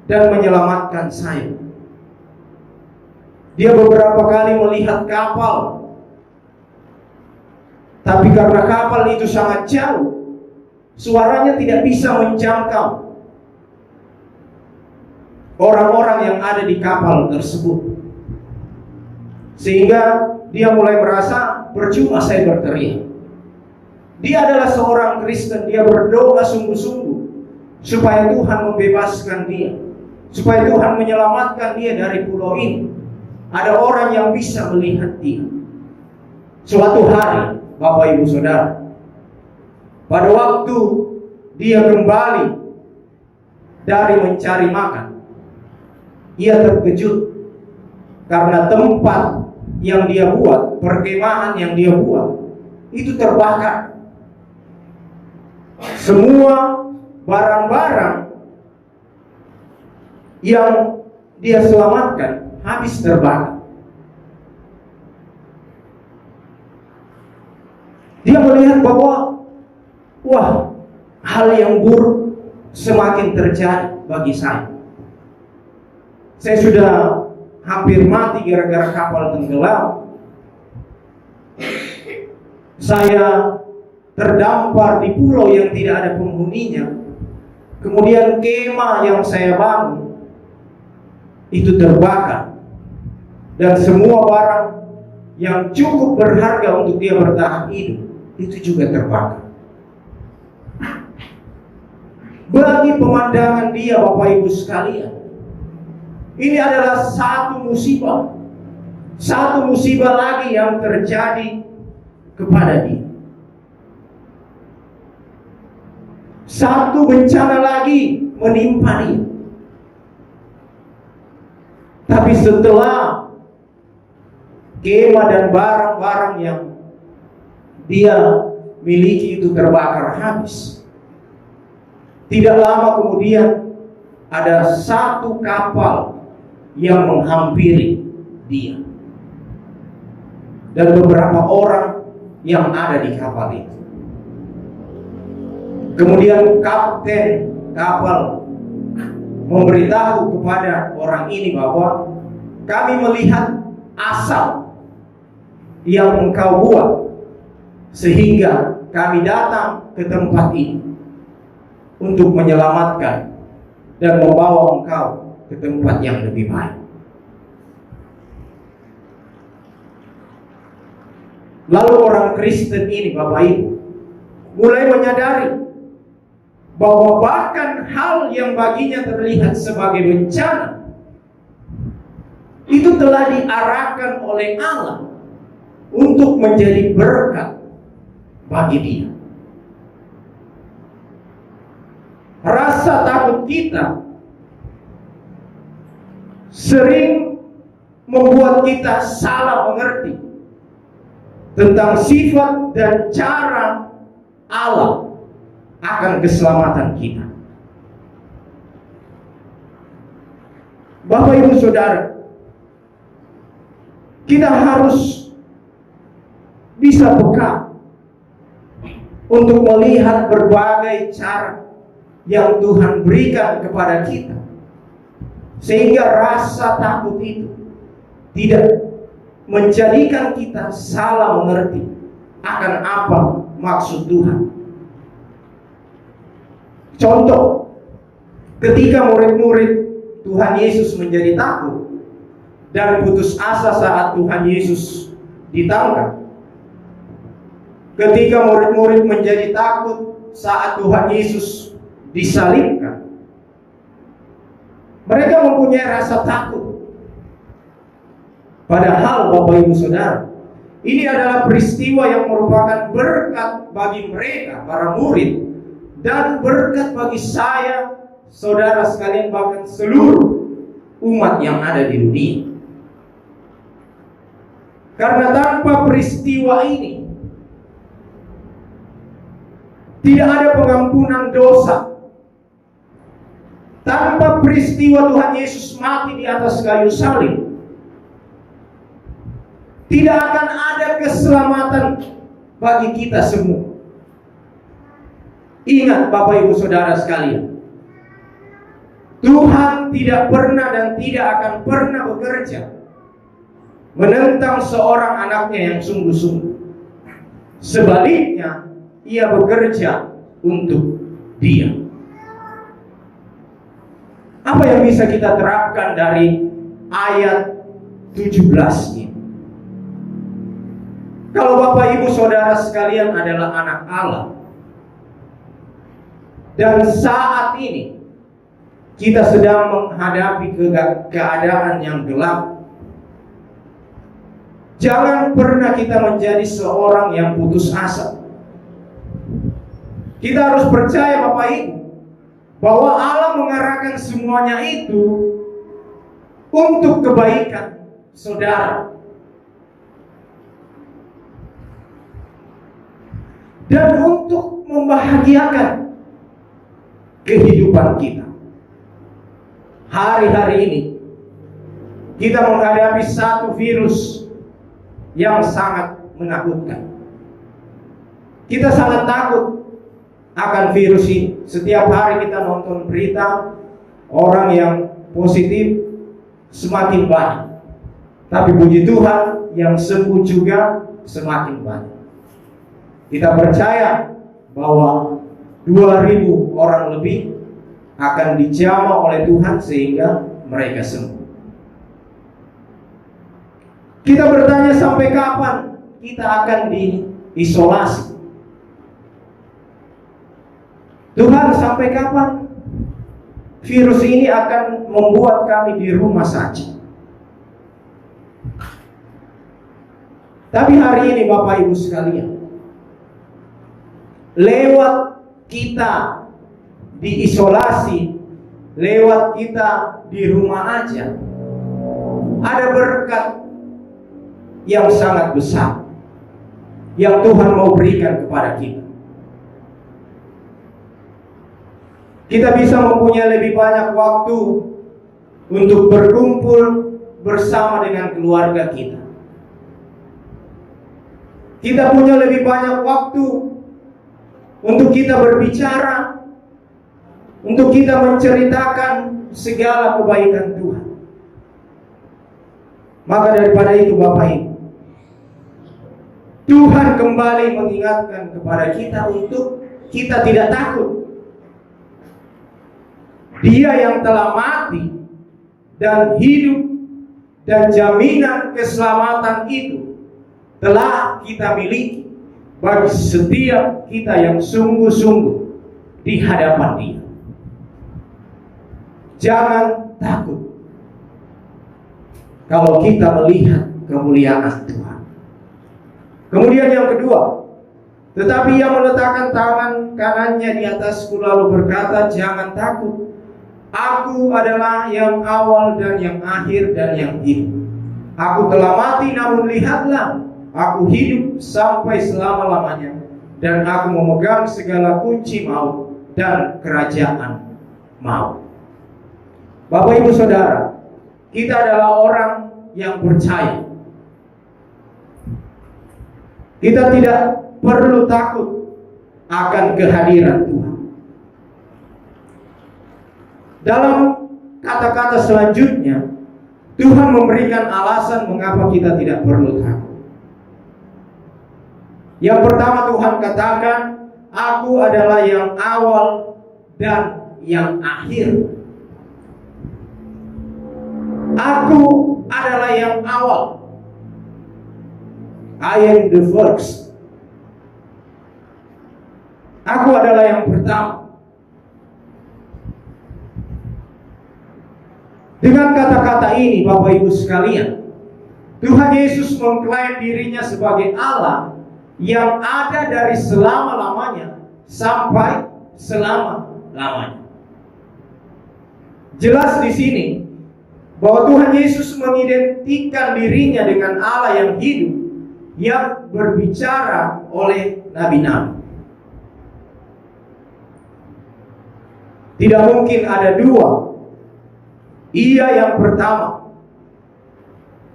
dan menyelamatkan saya. Dia beberapa kali melihat kapal, tapi karena kapal itu sangat jauh, suaranya tidak bisa menjangkau orang-orang yang ada di kapal tersebut. Sehingga dia mulai merasa percuma saya berteriak. Dia adalah seorang Kristen, dia berdoa sungguh-sungguh supaya Tuhan membebaskan dia, supaya Tuhan menyelamatkan dia dari pulau ini. Ada orang yang bisa melihat dia. Suatu hari, Bapak Ibu Saudara, pada waktu dia kembali dari mencari makan, ia terkejut karena tempat yang dia buat, perkemahan yang dia buat, itu terbakar. Semua barang-barang yang dia selamatkan habis terbakar. Dia melihat bahwa wah, hal yang buruk semakin terjadi bagi saya. Saya sudah hampir mati gara-gara kapal tenggelam. Saya terdampar di pulau yang tidak ada penghuninya. Kemudian kemah yang saya bangun itu terbakar, dan semua barang yang cukup berharga untuk dia bertahan hidup itu juga terbakar. Bagi pemandangan dia, Bapak Ibu sekalian, ini adalah satu musibah lagi yang terjadi kepada dia. Satu bencana lagi menimpa dia. Tapi setelah kemah dan barang-barang yang dia miliki itu terbakar habis, tidak lama kemudian ada satu kapal yang menghampiri dia, dan beberapa orang yang ada di kapal itu. Kemudian kapten kapal memberitahu kepada orang ini bahwa kami melihat asap yang engkau buat sehingga kami datang ke tempat ini untuk menyelamatkan dan membawa engkau ke tempat yang lebih baik. Lalu orang Kristen ini, Bapak Ibu, mulai menyadari bahwa bahkan hal yang baginya terlihat sebagai bencana itu telah diarahkan oleh Allah untuk menjadi berkat bagi dia. Rasa takut kita sering membuat kita salah mengerti tentang sifat dan cara Allah akan keselamatan kita. Bapak Ibu Saudara, kita harus bisa peka untuk melihat berbagai cara yang Tuhan berikan kepada kita, sehingga rasa takut itu tidak menjadikan kita salah mengerti akan apa maksud Tuhan. Contoh, ketika murid-murid Tuhan Yesus menjadi takut dan putus asa saat Tuhan Yesus ditangkap. Ketika murid-murid menjadi takut saat Tuhan Yesus disalibkan, mereka mempunyai rasa takut. Padahal Bapak Ibu Saudara, ini adalah peristiwa yang merupakan berkat bagi mereka, para murid, dan berkat bagi saya, saudara sekalian, bahkan seluruh umat yang ada di dunia. Karena tanpa peristiwa ini tidak ada pengampunan dosa. Tanpa peristiwa Tuhan Yesus mati di atas kayu salib, tidak akan ada keselamatan bagi kita semua. Ingat Bapak Ibu Saudara sekalian, Tuhan tidak pernah dan tidak akan pernah bekerja menentang seorang anaknya yang sungguh-sungguh. Sebaliknya, ia bekerja untuk dia. Apa yang bisa kita terapkan dari ayat 17 ini? Kalau Bapak Ibu Saudara sekalian adalah anak Allah, dan saat ini kita sedang menghadapi keadaan yang gelap, jangan pernah kita menjadi seorang yang putus asa. Kita harus percaya Bapak Ibu bahwa Allah mengarahkan semuanya itu untuk kebaikan saudara dan untuk membahagiakan kehidupan kita. Hari-hari ini kita menghadapi satu virus yang sangat menakutkan. Kita sangat takut akan virus ini. Setiap hari kita nonton berita, orang yang positif semakin banyak. Tapi puji Tuhan, yang sembuh juga semakin banyak. Kita percaya bahwa 2.000 orang lebih akan dijamah oleh Tuhan sehingga mereka sembuh. Kita bertanya, sampai kapan kita akan diisolasi? Tuhan, sampai kapan virus ini akan membuat kami di rumah saja? Tapi hari ini Bapak Ibu sekalian, lewat kita diisolasi, lewat kita di rumah aja, ada berkat yang sangat besar yang Tuhan mau berikan kepada kita. Kita bisa mempunyai lebih banyak waktu untuk berkumpul bersama dengan keluarga kita. Kita punya lebih banyak waktu untuk kita berbicara, untuk kita menceritakan segala kebaikan Tuhan. Maka daripada itu Bapak Ibu, Tuhan kembali mengingatkan kepada kita untuk kita tidak takut. Dia yang telah mati dan hidup, dan jaminan keselamatan itu telah kita miliki bagi setiap kita yang sungguh-sungguh di hadapan Dia. Jangan takut kalau kita melihat kemuliaan Tuhan. Kemudian yang kedua, tetapi Ia meletakkan tangan kanannya di atasku lalu berkata, jangan takut. Aku adalah yang awal dan yang akhir dan yang hidup. Aku telah mati, namun lihatlah, aku hidup sampai selama-lamanya, dan aku memegang segala kunci maut dan kerajaan maut. Bapak Ibu Saudara, kita adalah orang yang percaya. Kita tidak perlu takut akan kehadiran Tuhan. Dalam kata-kata selanjutnya, Tuhan memberikan alasan mengapa kita tidak perlu takut. Yang pertama, Tuhan katakan, aku adalah yang awal dan yang akhir. Aku adalah yang awal. I am the first. Aku adalah yang pertama. Dengan kata-kata ini, Bapak Ibu sekalian, Tuhan Yesus mengklaim dirinya sebagai Allah yang ada dari selama-lamanya sampai selama-lamanya. Jelas di sini bahwa Tuhan Yesus mengidentikan dirinya dengan Allah yang hidup, yang berbicara oleh nabi-nabi. Tidak mungkin ada dua. Ia yang pertama.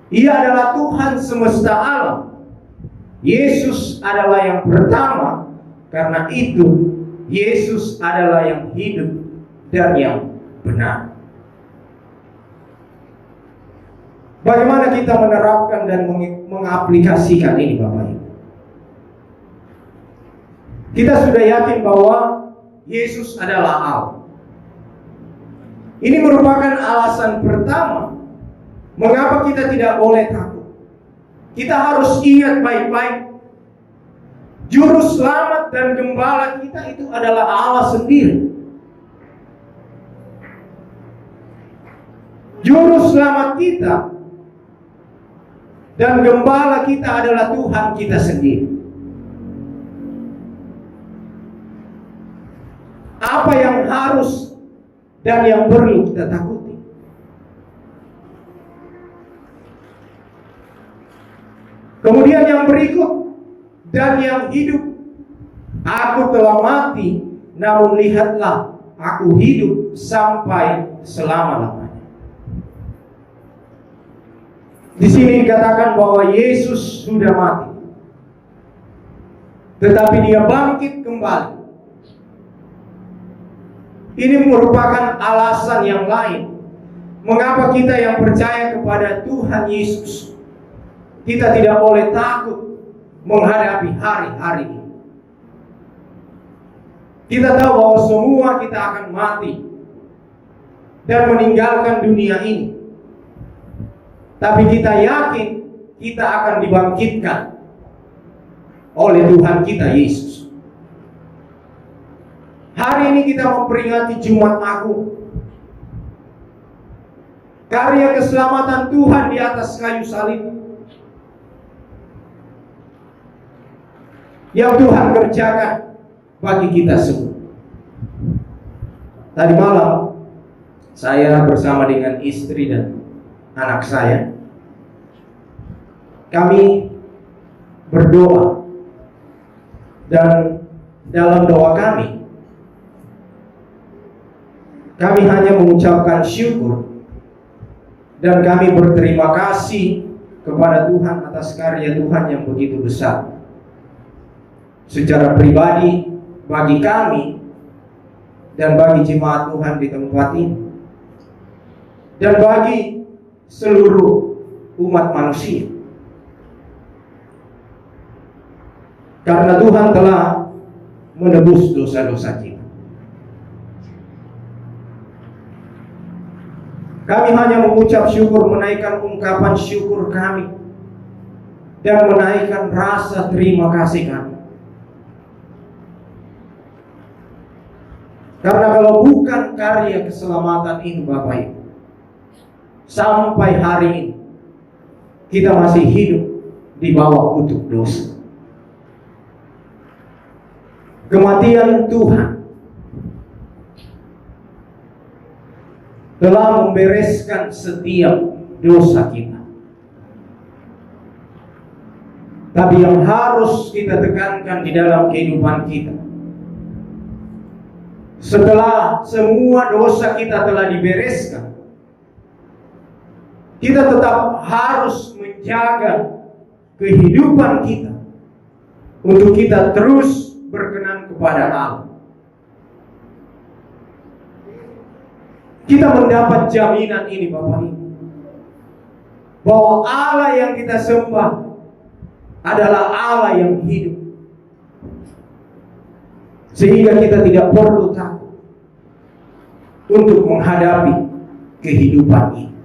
Ia adalah Tuhan semesta alam. Yesus adalah yang pertama. Karena itu Yesus adalah yang hidup dan yang benar. Bagaimana kita menerapkan dan mengaplikasikan ini, Bapak Ibu? Kita sudah yakin bahwa Yesus adalah Allah. Ini merupakan alasan pertama mengapa kita tidak boleh takut. Kita harus ingat baik-baik, Juru Selamat dan Gembala kita itu adalah Allah sendiri. Juru Selamat kita dan Gembala kita adalah Tuhan kita sendiri. Apa yang harus dan yang perlu kita takuti? Kemudian yang berikut, dan yang hidup. Aku telah mati, namun lihatlah, aku hidup sampai selama-lamanya. Di sini dikatakan bahwa Yesus sudah mati, tetapi Dia bangkit kembali. Ini merupakan alasan yang lain mengapa kita yang percaya kepada Tuhan Yesus, kita tidak boleh takut menghadapi hari-hari ini. Kita tahu bahwa semua kita akan mati dan meninggalkan dunia ini. Tapi kita yakin kita akan dibangkitkan oleh Tuhan kita Yesus. Hari ini kita memperingati Jumat Agung, karya keselamatan Tuhan di atas kayu salib yang Tuhan kerjakan bagi kita semua. Tadi malam saya bersama dengan istri dan anak saya, kami berdoa, dan dalam doa kami hanya mengucapkan syukur dan kami berterima kasih kepada Tuhan atas karya Tuhan yang begitu besar. Secara pribadi bagi kami dan bagi jemaat Tuhan di tempat ini, dan bagi seluruh umat manusia. Karena Tuhan telah menebus dosa-dosa kita. Kami hanya mengucap syukur, menaikkan ungkapan syukur kami, dan menaikkan rasa terima kasih kami. Karena kalau bukan karya keselamatan ini Bapak Ibu, sampai hari ini kita masih hidup di bawah kutuk dosa. Kematian Tuhan telah membereskan setiap dosa kita. Tapi yang harus kita tekankan di dalam kehidupan kita, setelah semua dosa kita telah dibereskan, kita tetap harus menjaga kehidupan kita untuk kita terus berkenan kepada Allah. Kita mendapat jaminan ini Bapak Ibu, bahwa Allah yang kita sembah adalah Allah yang hidup, sehingga kita tidak perlu takut untuk menghadapi kehidupan ini.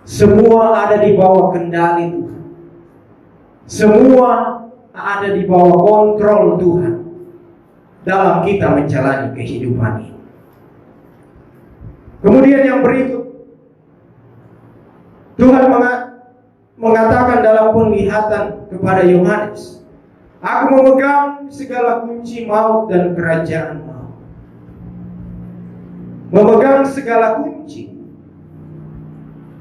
Semua ada di bawah kendali Tuhan, semua ada di bawah kontrol Tuhan dalam kita menjalani kehidupan ini. Kemudian yang berikut, Tuhan mengatakan dalam penglihatan kepada Yohanes, "Aku memegang segala kunci maut dan kerajaan maut." Memegang segala kunci.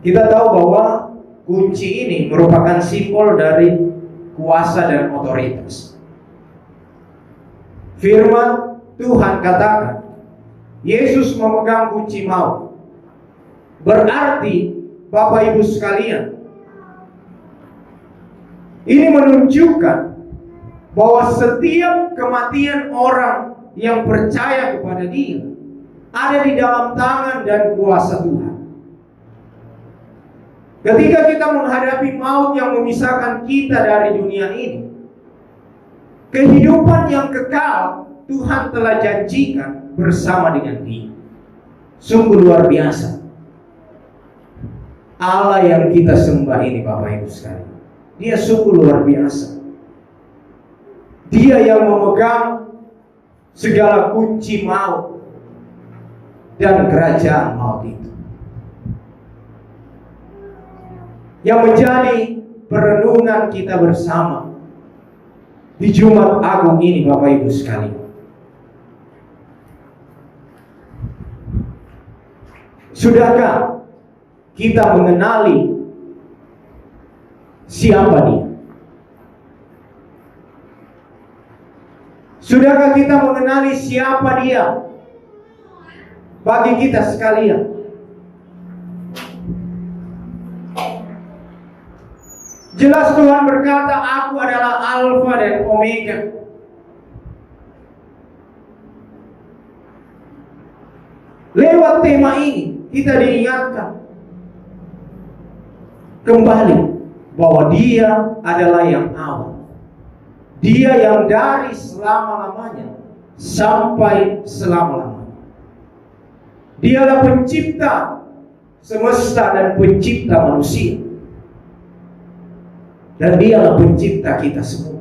Kita tahu bahwa kunci ini merupakan simbol dari kuasa dan otoritas. Firman Tuhan katakan, Yesus memegang kunci maut. Berarti Bapak Ibu sekalian, ini menunjukkan bahwa setiap kematian orang yang percaya kepada Dia ada di dalam tangan dan kuasa Tuhan. Ketika kita menghadapi maut yang memisahkan kita dari dunia ini, kehidupan yang kekal Tuhan telah janjikan bersama dengan Dia. Sungguh luar biasa Allah yang kita sembah ini Bapak Ibu sekalian. Dia sungguh luar biasa. Dia yang memegang segala kunci maut dan kerajaan maut itu. Yang menjadi perenungan kita bersama di Jumat Agung ini Bapak Ibu sekalian. Sudahkah kita mengenali siapa Dia? Sudahkah kita mengenali siapa Dia bagi kita sekalian? Jelas Tuhan berkata, "Aku adalah Alfa dan Omega." Lewat tema ini kita diingatkan kembali bahwa Dia adalah yang awal. Dia yang dari selama-lamanya sampai selama-lamanya. Dialah pencipta semesta dan pencipta manusia. Dan Dialah pencipta kita semua.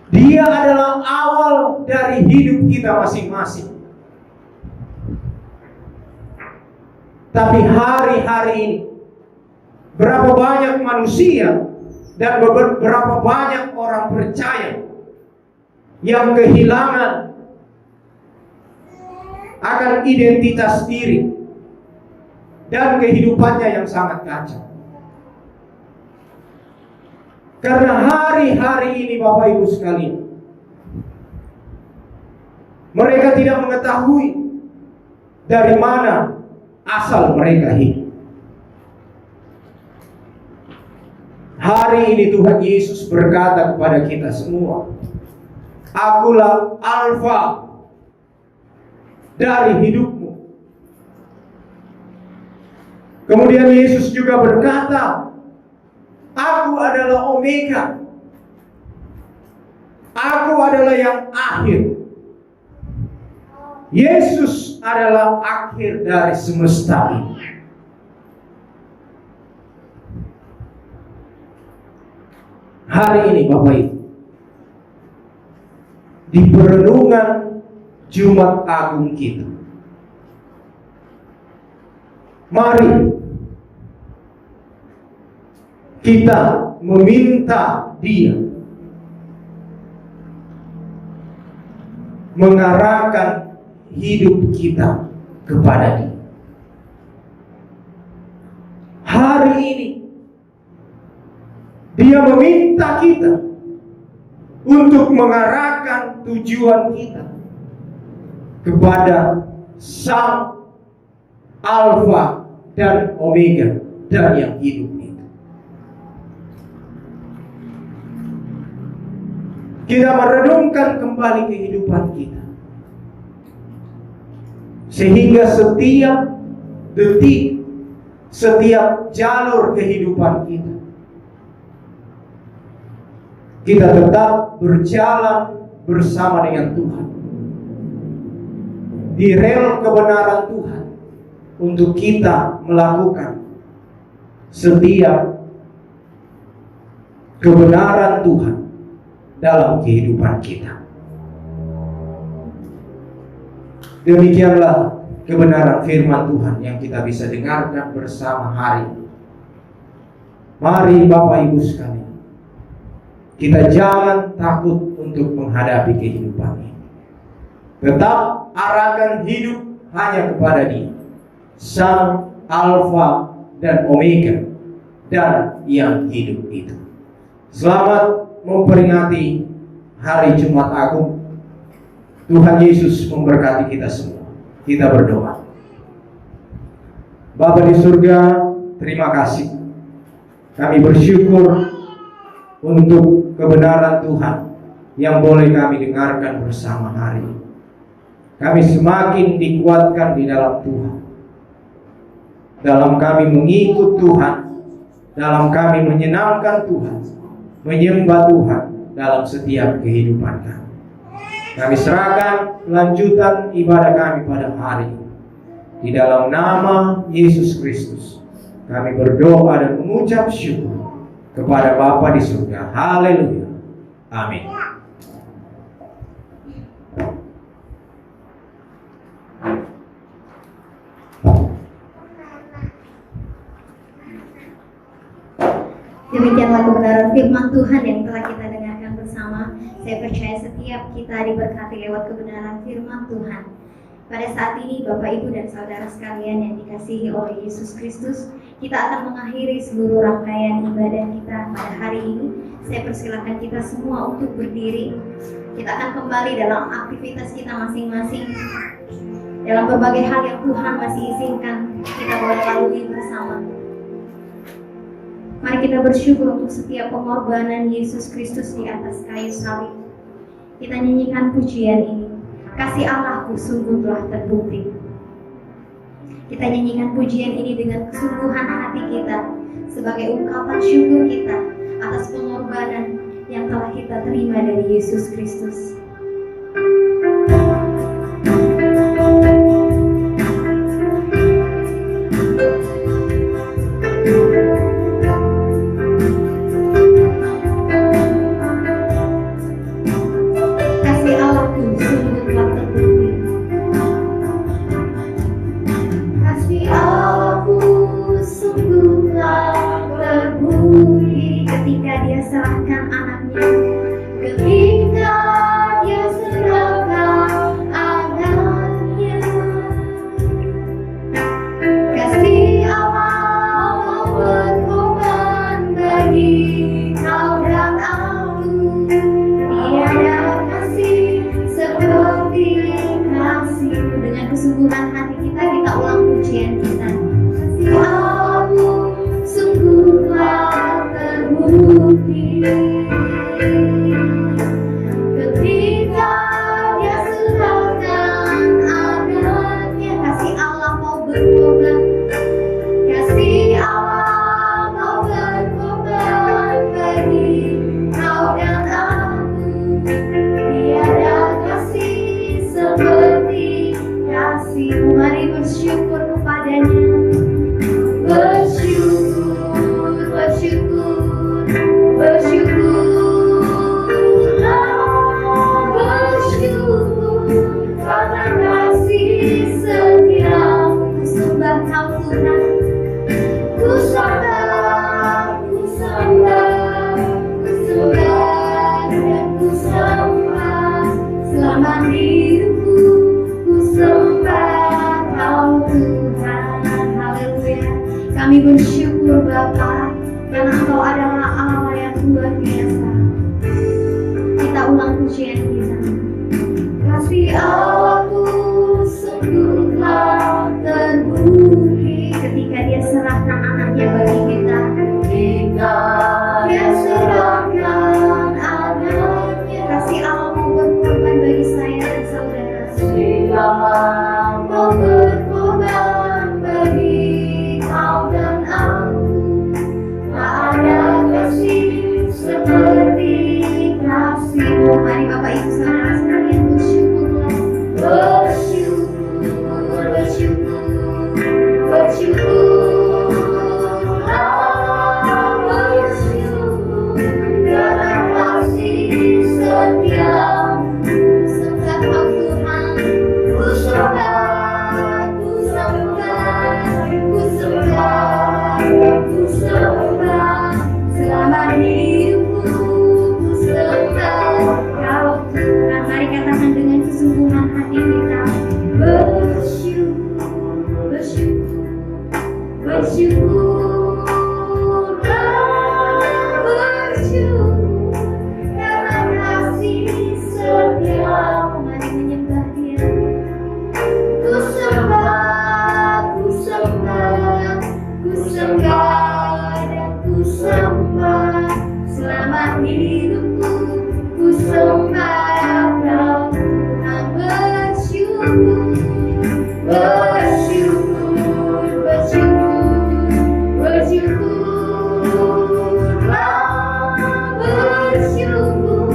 Dia adalah awal dari hidup kita masing-masing. Tapi hari-hari ini, berapa banyak manusia dan berapa banyak orang percaya yang kehilangan akan identitas diri dan kehidupannya yang sangat kacau. Karena hari-hari ini Bapak Ibu sekalian, mereka tidak mengetahui dari mana asal mereka hidup. Hari ini Tuhan Yesus berkata kepada kita semua, "Akulah Alfa dari hidupmu." Kemudian Yesus juga berkata, "Aku adalah Omega. Aku adalah yang akhir. Yesus adalah akhir dari semesta ini. Hari ini Bapak Ibu, di perenungan Jumat Agung kita, mari kita meminta Dia mengarahkan hidup kita kepada Dia. Hari ini Dia meminta kita untuk mengarahkan tujuan kita kepada Sang Alfa dan Omega dan yang hidup itu. Kita merenungkan kembali kehidupan kita, sehingga setiap detik, setiap jalur kehidupan kita tetap berjalan bersama dengan Tuhan di rel kebenaran Tuhan, untuk kita melakukan setiap kebenaran Tuhan dalam kehidupan kita. Demikianlah kebenaran firman Tuhan yang kita bisa dengarkan bersama hari ini. Mari Bapak Ibu sekalian, kita jangan takut untuk menghadapi kehidupan ini. Tetap arahkan hidup hanya kepada Dia, Sang Alfa dan Omega dan yang hidup itu. Selamat memperingati hari Jumat Agung. Tuhan Yesus memberkati kita semua. Kita berdoa. Bapa di surga, terima kasih. Kami bersyukur untuk kebenaran Tuhan yang boleh kami dengarkan bersama hari ini. Kami semakin dikuatkan di dalam Tuhan, dalam kami mengikut Tuhan, dalam kami menyenangkan Tuhan, menyembah Tuhan dalam setiap kehidupan kami. Kami serahkan lanjutan ibadah kami pada hari ini. Di dalam nama Yesus Kristus kami berdoa dan mengucap syukur kepada Bapa di surga. Haleluya. Amin. Demikianlah kebenaran firman Tuhan yang telah kita dengarkan bersama. Saya percaya setiap kita diberkati lewat kebenaran firman Tuhan. Pada saat ini Bapak Ibu dan Saudara sekalian yang dikasihi oleh Yesus Kristus, kita akan mengakhiri seluruh rangkaian ibadah kita pada hari ini. Saya persilakan kita semua untuk berdiri. Kita akan kembali dalam aktivitas kita masing-masing, dalam berbagai hal yang Tuhan masih izinkan kita boleh lalui bersama. Mari kita bersyukur untuk setiap pengorbanan Yesus Kristus di atas kayu salib. Kita nyanyikan pujian ini. Kasih Allahku sungguh telah terbukti. Kita nyanyikan pujian ini dengan kesungguhan hati kita, sebagai ungkapan syukur kita atas pengorbanan yang telah kita terima dari Yesus Kristus. Ketika dia serahkan anaknya, ketika dia serahkan anaknya, kasih Allah mau berkorban bagi kau dan aku. Tiada kasih seperti kasih-Mu. Dengan kesungguhan hati kita ulang pujian kita. Kasih aku sungguhlah terbukti. Kami bersyukur Bapa, karena Engkau adalah Allah yang luar biasa. Kita ulang pujian kita. Kasih Allahku sungguh telah terbukti ketika Dia serahkan anaknya bagi kita. Ketika Dia serahkan anaknya. Kasih Allah mau berkorban bagi saya dan saudara. Silalah Mau berkorban bagi kau dan aku. Tak ada kasih seperti kasih-Mu. Mari Bapak Ibu saudara sekalian bersyukurlah. Bersyukur, bersyukur, bersyukurlah, bersyukur karena kasih setia-Mu. Sembah Kau Tuhan, ku sembah, ku sembah, ku sembah, ku sembah. Selama hidupku ku sembah Kau Tuhan. Mari katakan dengan kesungguhan hati kita. Bersyukur, bersyukur, bersyukurlah, bersyukur karena kasih setia-Mu. Mari menyembah Dia. Ku sembah, ku sembah, ku sembah dan ku sembah. Selama hidupku ku sembah Kau Tuhan. Bersyukur, bersyukur, bersyukur, bersyukurlah, bersyukur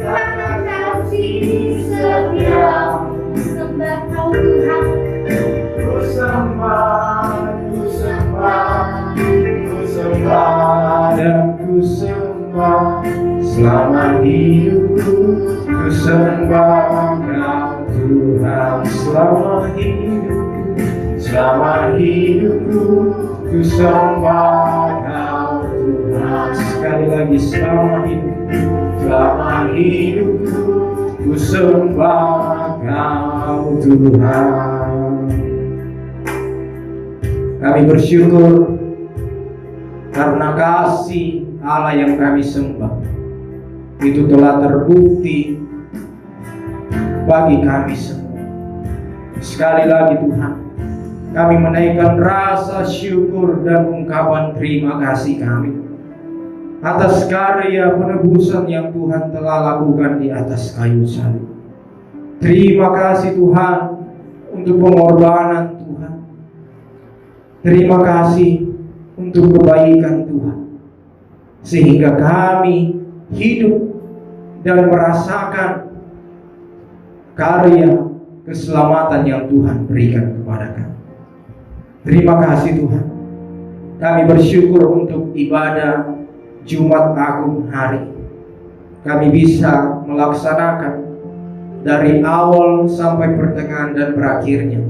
karena kasih setia-Mu. Sembah Kau Tuhan. Ku sembah, ku sembah, ku sembah dan ku sembah. Selama hidupku ku sembah Kau Tuhan. Selama hidupku ku sembah Kau Tuhan. Sekali lagi, selama hidupku ku sembah Kau Tuhan. Kami bersyukur karena kasih Allah yang kami sembah itu telah terbukti bagi kami semua. Sekali lagi Tuhan, kami menaikkan rasa syukur dan ungkapan terima kasih kami atas karya penebusan yang Tuhan telah lakukan di atas kayu salib. Terima kasih Tuhan untuk pengorbanan Tuhan. Terima kasih untuk kebaikan Tuhan, sehingga kami hidup dan merasakan karya keselamatan yang Tuhan berikan kepada kami. Terima kasih Tuhan. Kami bersyukur untuk ibadah Jumat Agung hari ini. Kami bisa melaksanakan dari awal sampai pertengahan dan berakhirnya.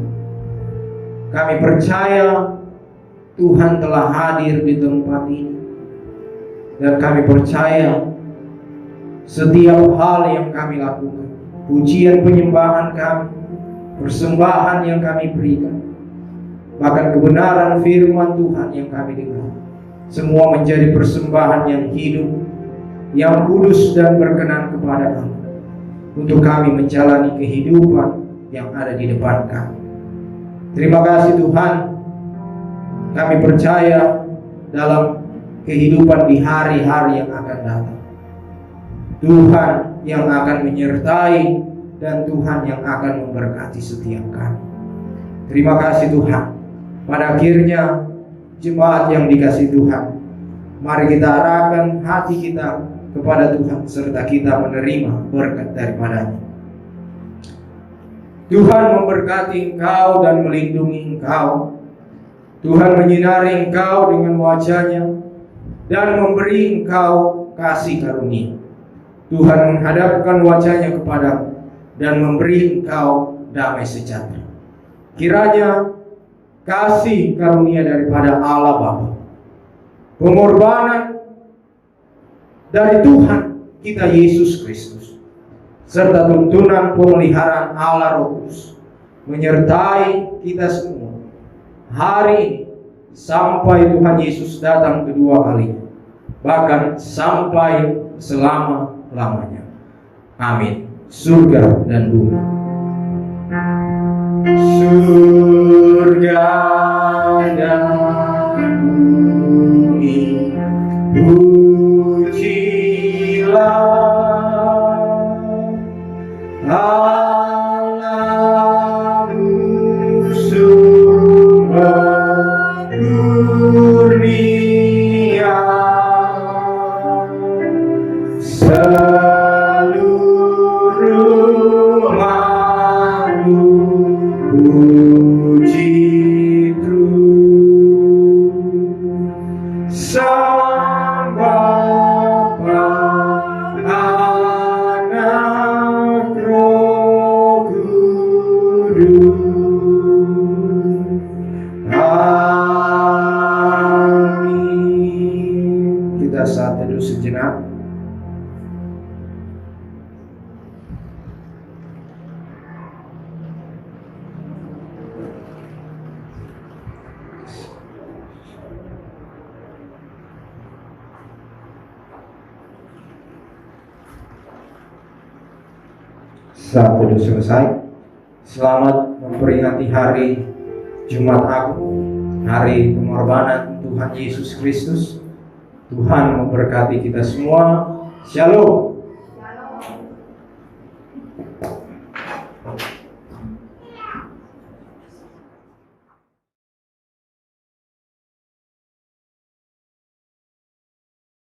Kami percaya Tuhan telah hadir di tempat ini, dan kami percaya setiap hal yang kami lakukan, pujian penyembahan kami, persembahan yang kami berikan, bahkan kebenaran firman Tuhan yang kami dengar, semua menjadi persembahan yang hidup, yang kudus dan berkenan kepada Allah, untuk kami menjalani kehidupan yang ada di depan kami. Terima kasih Tuhan. Kami percaya dalam kehidupan di hari-hari yang akan datang, Tuhan yang akan menyertai dan Tuhan yang akan memberkati setiap kami. Terima kasih Tuhan. Pada akhirnya, jemaat yang dikasihi Tuhan, mari kita arahkan hati kita kepada Tuhan serta kita menerima berkat daripadanya. Tuhan memberkati engkau dan melindungi engkau. Tuhan menyinari engkau dengan wajah-Nya dan memberi engkau kasih karunia. Tuhan menghadapkan wajah-Nya kepadamu dan memberi engkau damai sejahtera. Kiranya kasih karunia daripada Allah Bapa, pengorbanan dari Tuhan kita Yesus Kristus, serta tuntunan pemeliharaan Allah Roh Kudus menyertai kita semua hari ini sampai Tuhan Yesus datang kedua kalinya, bahkan sampai selama-lamanya. Amin. Surga dan bumi. Surga dan bumi, pujilah Allahmu sumber kurnia, seluruh makhluk puji terus Sang Bapa, Anak, Roh Kudus. Amin. Kita saat teduh sejenak. Saat teduh selesai, selamat memperingati hari Jumat Agung, hari pengorbanan Tuhan Yesus Kristus. Tuhan memberkati kita semua. Shalom.